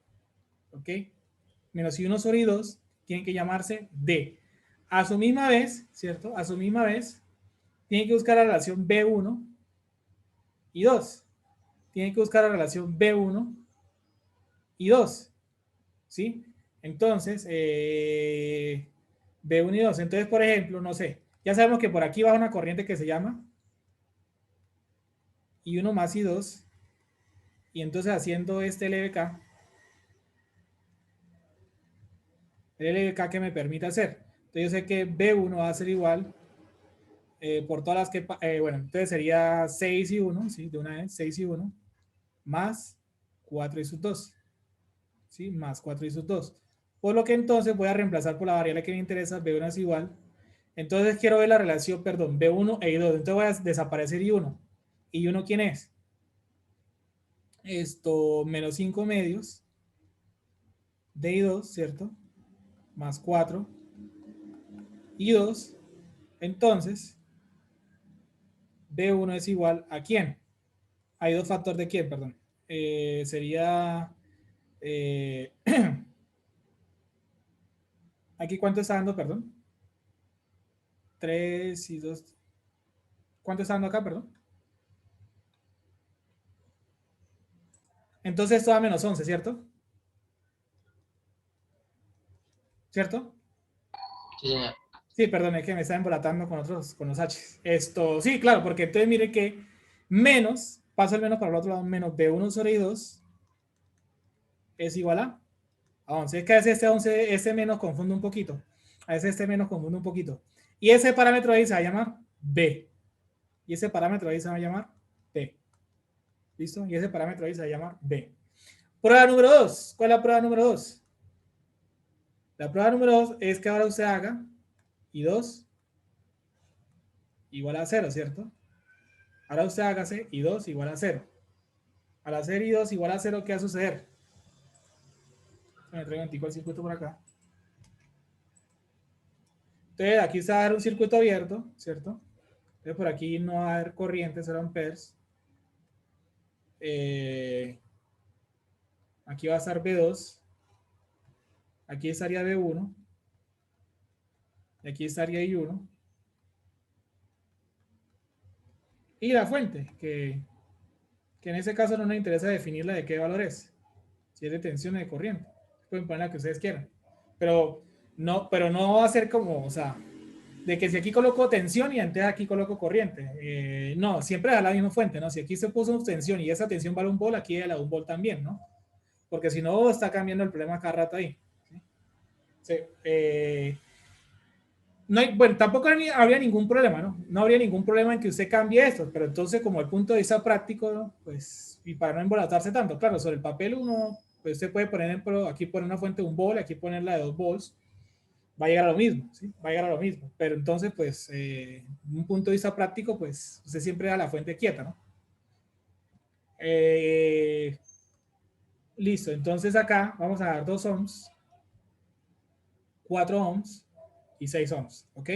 [SPEAKER 1] ¿Ok? Menos I1 sobre I2 tiene que llamarse D. A su misma vez, ¿cierto? A su misma vez, tiene que buscar la relación B1 y 2. Tiene que buscar la relación B1 y 2. ¿Sí? Entonces, B1 y 2. Entonces, por ejemplo, no sé, ya sabemos que por aquí va una corriente que se llama I1 más I2. Y entonces haciendo este LBK, el LBK que me permite hacer. Entonces yo sé que B1 va a ser igual por todas las que, bueno, entonces sería 6 y 1, ¿sí? De una vez, 6 y 1, más 4 y sub 2, ¿sí? Más 4 y sub 2. Por lo que entonces voy a reemplazar por la variable que me interesa, B1 es igual. Entonces quiero ver la relación, perdón, B1 e I2. Entonces voy a desaparecer I1. ¿I1 quién es? Esto, menos 5 medios de I2, ¿cierto? Más 4 I2. Entonces, B1 es igual a quién? Hay dos factores de quién, perdón. Sería... aquí cuánto está dando, perdón. 3 y 2. ¿Cuánto está dando acá, perdón? Entonces esto da menos 11, ¿cierto? ¿Cierto?
[SPEAKER 2] Sí, señor.
[SPEAKER 1] Sí, perdón, es que me está embolatando con otros, con los H. Esto, sí, claro, porque entonces mire que menos, paso el menos para el otro lado, menos B1 sobre I2 es igual a 11. Es que a veces este 11, este menos confunde un poquito. A veces este menos confunde un poquito. Y ese parámetro ahí se va a llamar B. Y ese parámetro ahí se va a llamar B. ¿Listo? Y ese parámetro ahí se va a llamar B. Prueba número 2. ¿Cuál es la prueba número 2? La prueba número 2 es que ahora usted haga I2 igual a 0, ¿cierto? Ahora usted hágase I2 igual a 0. Al hacer I2 igual a 0, ¿qué va a suceder? Me traigo el circuito por acá. Entonces, aquí se va a dar un circuito abierto, ¿cierto? Entonces, por aquí no va a haber corriente, 0 amperes. Aquí va a estar B2. Aquí estaría B1. Y aquí estaría I1. y la fuente, que en ese caso no nos interesa definirla de qué valor es, si es de tensión o de corriente. Pueden poner la que ustedes quieran, pero no va a ser como, o sea, de que si aquí coloco tensión y antes aquí coloco corriente. No, siempre da la misma fuente, ¿no? Si aquí se puso tensión y esa tensión vale 1 volt, aquí da la 1 volt también, ¿no? Porque si no, está cambiando el problema cada rato ahí. ¿Sí? Sí, no hay, bueno, tampoco habría ningún problema, ¿no? No habría ningún problema en que usted cambie esto, pero entonces como el punto de vista práctico, ¿no? Pues, y para no embolatarse tanto, claro, sobre el papel uno, pues usted puede poner, aquí poner una fuente de 1 volt, aquí ponerla de 2 volts, va a llegar a lo mismo, ¿sí? Va a llegar a lo mismo, pero entonces, pues, un punto de vista práctico, pues, usted siempre da la fuente quieta, ¿no? Listo, entonces acá vamos a dar 2 ohms, 4 ohms y 6 ohms, ¿ok?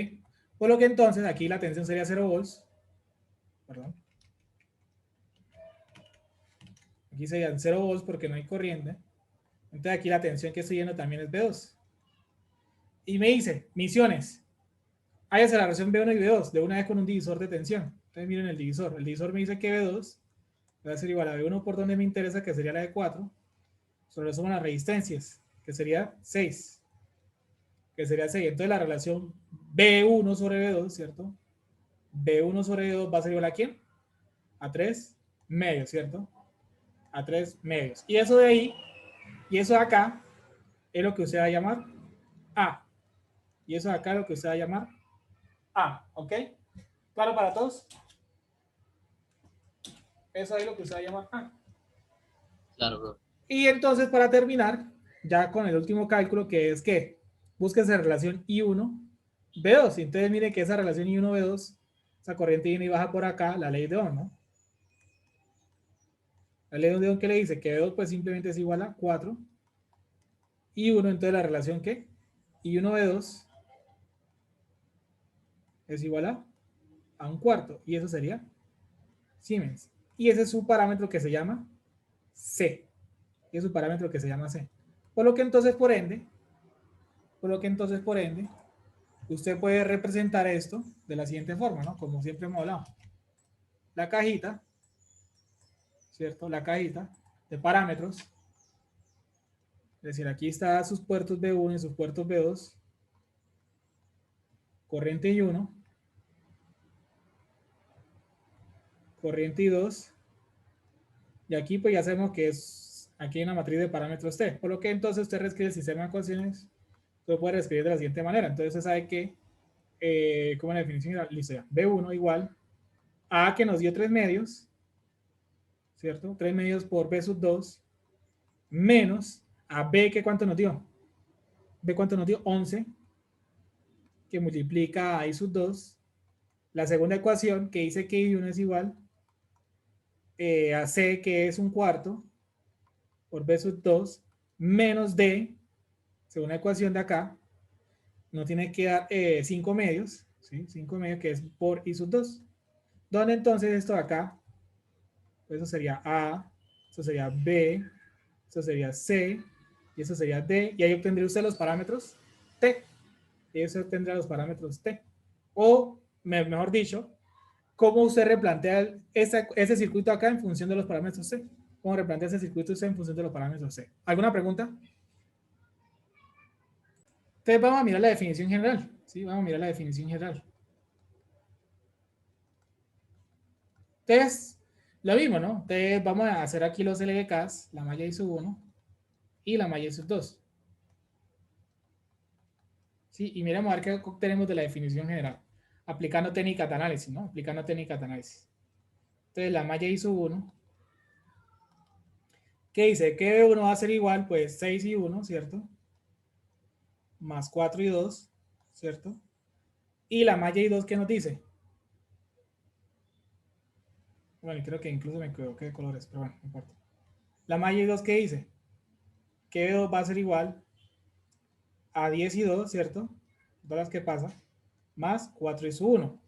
[SPEAKER 1] Por lo que entonces aquí la tensión sería 0 volts, perdón. Aquí serían 0 volts porque no hay corriente. Entonces aquí la tensión que estoy viendo también es B2. Y me dice, misiones. Hágase la relación B1 y B2 de una vez con un divisor de tensión. Entonces miren el divisor. El divisor me dice que B2 va a ser igual a B1 por donde me interesa, que sería la de 4, sobre eso son las resistencias, que sería 6. Que sería 6. Entonces la relación B1 sobre B2, ¿cierto? B1 sobre B2 va a ser igual a ¿quién? A 3 medios, ¿cierto? A 3 medios. Y eso de ahí, y eso de acá, es lo que usted va a llamar A. Y eso de acá es lo que usted va a llamar A. ¿Ok? ¿Claro para todos? Eso es lo que usted va a llamar A.
[SPEAKER 2] Claro, bro.
[SPEAKER 1] Y entonces, para terminar, ya con el último cálculo, que es que busques la relación I1, B2. Y entonces mire que esa relación I1, B2, esa corriente viene y baja por acá, la ley de Ohm, ¿no? La ley de Ohm que le dice que B2 pues simplemente es igual a 4. I1, entonces la relación ¿qué? I1, B2 es igual a 1/4. Y eso sería Siemens. Y ese es su parámetro que se llama C. Y es su parámetro que se llama C. Por lo que entonces, por ende, usted puede representar esto de la siguiente forma, ¿no? Como siempre hemos hablado. La cajita, ¿cierto? La cajita de parámetros. Es decir, aquí están sus puertos B1 y sus puertos B2. Corriente I1. Corriente I2. Y aquí pues ya sabemos que es, aquí hay una matriz de parámetros T. Por lo que entonces usted reescribe el sistema de ecuaciones. Lo puede reescribir de la siguiente manera. Entonces usted sabe que, como la definición, listo ya, B1 igual a que nos dio 3 medios, ¿cierto? 3 medios por B sub 2 menos a B, que ¿cuánto nos dio? B, ¿cuánto nos dio? 11, que multiplica a I sub 2. La segunda ecuación que dice que I1 es igual a C, que es 1/4, por B sub 2, menos D, según la ecuación de acá, nos tiene que dar 5 medios, ¿sí? 5 medios, que es por I sub 2. Donde entonces esto de acá, pues eso sería A, eso sería B, eso sería C, y eso sería D, y ahí obtendría usted los parámetros T. Y eso tendrá los parámetros T. O, mejor dicho, ¿cómo usted replantea ese circuito acá en función de los parámetros C? ¿Cómo replantea ese circuito usted en función de los parámetros C? ¿Alguna pregunta? Entonces vamos a mirar la definición general. ¿Sí? Vamos a mirar la definición general. Entonces, lo mismo, ¿no? Entonces vamos a hacer aquí los LDKs, la malla I sub 1 y la malla I sub 2. ¿Sí? Y miremos a ver qué obtenemos de la definición general. Aplicando técnicas de análisis, ¿no? Aplicando técnicas de análisis. Entonces la malla I sub 1, ¿qué dice? Que B1 va a ser igual, pues 6 y 1, ¿cierto? Más 4 y 2, ¿cierto? Y la malla I2, ¿qué nos dice? Bueno, creo que incluso me equivoqué de colores, pero bueno, no importa. La malla I2, ¿qué dice? Que B2 va a ser igual a 10 y 2, ¿cierto? Todas las que pasa, más 4 y sub 1.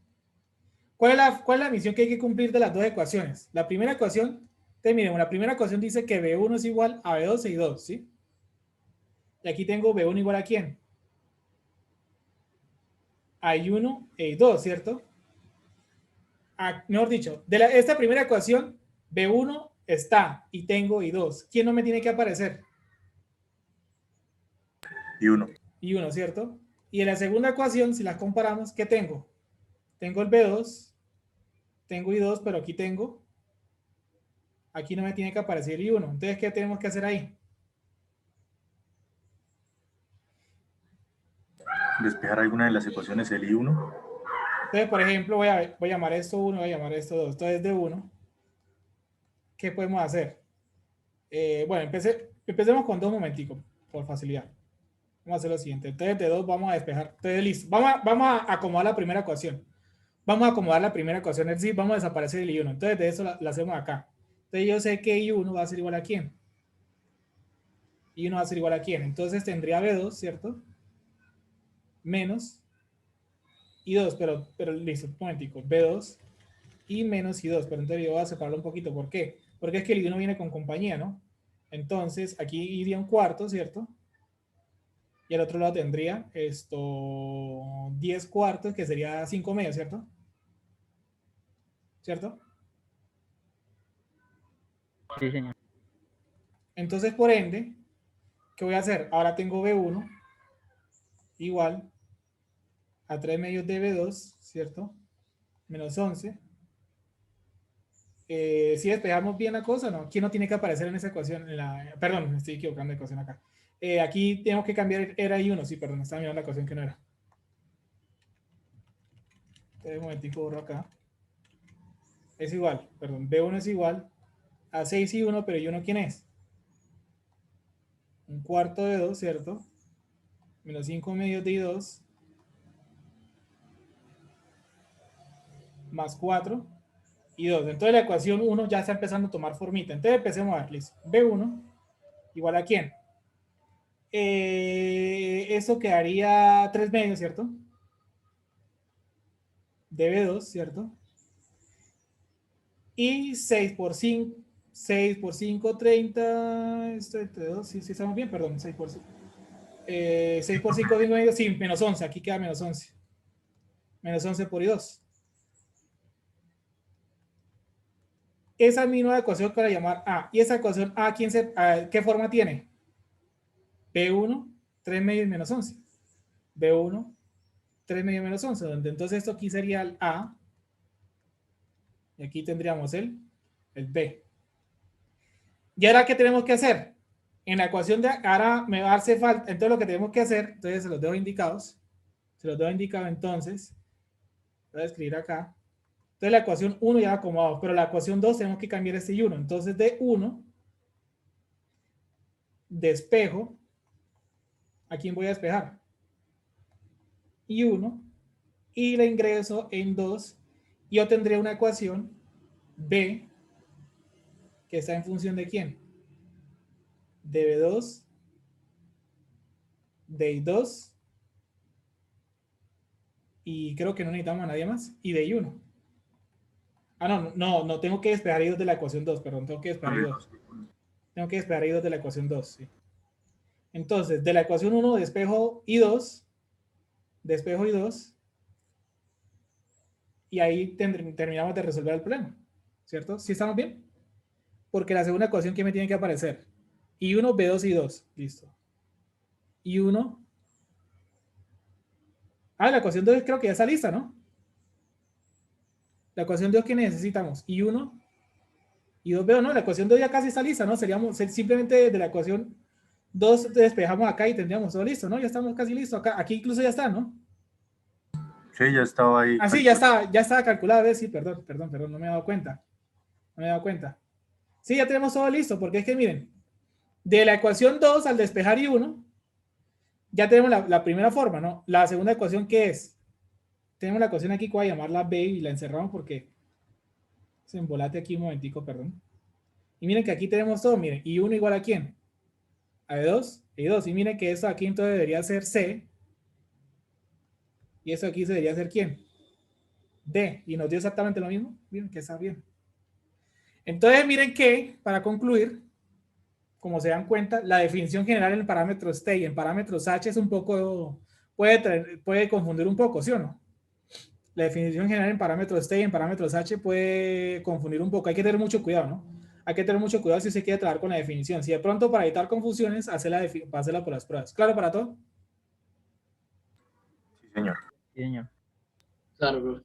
[SPEAKER 1] ¿Cuál es la misión que hay que cumplir de las dos ecuaciones? La primera ecuación, miren, la primera ecuación dice que B1 es igual a B2 y 2, ¿sí? Y aquí tengo B1 igual a ¿quién? A I1 e I2, ¿cierto? mejor dicho, de esta primera ecuación, B1 está y tengo I2. ¿Quién no me tiene que aparecer?
[SPEAKER 3] I1.
[SPEAKER 1] I1, ¿cierto? Y en la segunda ecuación, si las comparamos, ¿qué tengo? Tengo el B2, tengo I2, pero aquí no me tiene que aparecer I1. Entonces, ¿qué tenemos que hacer ahí?
[SPEAKER 3] Despejar alguna de las ecuaciones del I1.
[SPEAKER 1] Entonces, por ejemplo, voy a llamar esto 1, voy a llamar esto 2. Entonces, de 1, ¿qué podemos hacer? Bueno, empecemos con 2 momenticos, por facilidad. Vamos a hacer lo siguiente. Entonces, de 2 vamos a despejar. Entonces, listo. Vamos a acomodar la primera ecuación. Vamos a acomodar la primera ecuación. Es decir, vamos a desaparecer el I1. Entonces, de eso la hacemos acá. Entonces, yo sé que I1 va a ser igual a ¿quién? I1 va a ser igual a ¿quién? Entonces, tendría B2, ¿cierto? Menos I2, pero listo, un momentico. B2 y menos I2. Pero entonces yo voy a separarlo un poquito. ¿Por qué? Porque es que el I1 viene con compañía, ¿no? Entonces, aquí iría un cuarto, ¿cierto? Y al otro lado tendría esto 10 cuartos, que sería 5 medios, ¿cierto? ¿Cierto?
[SPEAKER 4] Sí, señor.
[SPEAKER 1] Entonces, por ende, ¿qué voy a hacer? Ahora tengo B1 igual a 3 medios de B2, ¿cierto? Menos 11. Si despejamos bien la cosa, ¿no? ¿Quién no tiene que aparecer en esa ecuación? Perdón, me estoy equivocando de ecuación acá. Aquí tenemos que cambiar, era I1, sí, perdón, estaba mirando la ecuación que no era. Entonces, un momentico, borro acá. Es igual, perdón, B1 es igual a 6 I1, pero I1 ¿quién es? Un cuarto de 2, ¿cierto? Menos 5 medios de I2 más 4 y 2. Entonces la ecuación 1 ya está empezando a tomar formita. Entonces empecemos a darles B1 igual a ¿quién? Eso quedaría 3 medios, ¿cierto? De B2, ¿cierto? Y 6 por 5, 6 por 5, 30. Esto entre 2, sí, estamos bien, perdón, 6 por 5. 6 por 5, 5 medios, sí, menos 11, aquí queda menos 11. Menos 11 por I2. Esa misma ecuación que voy a llamar A. Y esa ecuación A, ¿qué forma tiene? B1, 3 medios menos 11. B1, 3 medios menos 11. Donde entonces esto aquí sería el A. Y aquí tendríamos el B. ¿Y ahora qué tenemos que hacer? En la ecuación de ahora me hace falta. Entonces lo que tenemos que hacer, entonces se los dejo indicados. Se los dejo indicados entonces. Voy a escribir acá. Entonces la ecuación 1 ya va acomodado, pero la ecuación 2 tenemos que cambiar este y 1. Entonces de 1 despejo. ¿A quién voy a despejar? Y 1. Y la ingreso en 2. Y yo tendré una ecuación B que está en función de ¿quién? De B2, de I2. Y creo que no necesitamos a nadie más. Y de I1. Ah, no, tengo que despejar I2 de la ecuación 2, perdón, tengo que despejar I2. Tengo que despejar I2 de la ecuación 2, sí. Entonces, de la ecuación 1 despejo I2, y ahí terminamos de resolver el problema, ¿cierto? ¿Sí estamos bien? Porque la segunda ecuación, ¿qué me tiene que aparecer? I1, B2, I2, listo. I1. La ecuación 2 creo que ya está lista, ¿no? La ecuación 2 que necesitamos, I1, I2, B2, no, la ecuación 2 ya casi está lista, ¿no? Seríamos simplemente de la ecuación 2 despejamos acá y tendríamos todo listo, ¿no? Ya estamos casi listos acá. Aquí incluso ya está, ¿no?
[SPEAKER 3] Sí, ya estaba ahí.
[SPEAKER 1] Sí, ya estaba calculado. Sí, perdón, no me he dado cuenta. Sí, ya tenemos todo listo, porque es que miren, de la ecuación 2 al despejar I1, ya tenemos la primera forma, ¿no? La segunda ecuación, ¿qué es? Tenemos la ecuación aquí que voy a llamarla B y la encerramos porque se embolate aquí un momentico, perdón. Y miren que aquí tenemos todo, miren, I1 igual a ¿quién? A B2, I2. Y miren que esto aquí entonces debería ser C. Y eso aquí se debería ser ¿quién? D. Y nos dio exactamente lo mismo. Miren que está bien. Entonces, miren que, para concluir, como se dan cuenta, la definición general en parámetros T y en parámetros H es un poco, puede confundir un poco, ¿sí o no? la definición general en parámetros T y en parámetros H puede confundir un poco. Hay que tener mucho cuidado, ¿no? Hay que tener mucho cuidado si se quiere trabajar con la definición. Si de pronto para evitar confusiones, hacerla por las pruebas. ¿Claro para todo?
[SPEAKER 3] Sí, señor.
[SPEAKER 4] Sí, señor.
[SPEAKER 2] Claro, profe.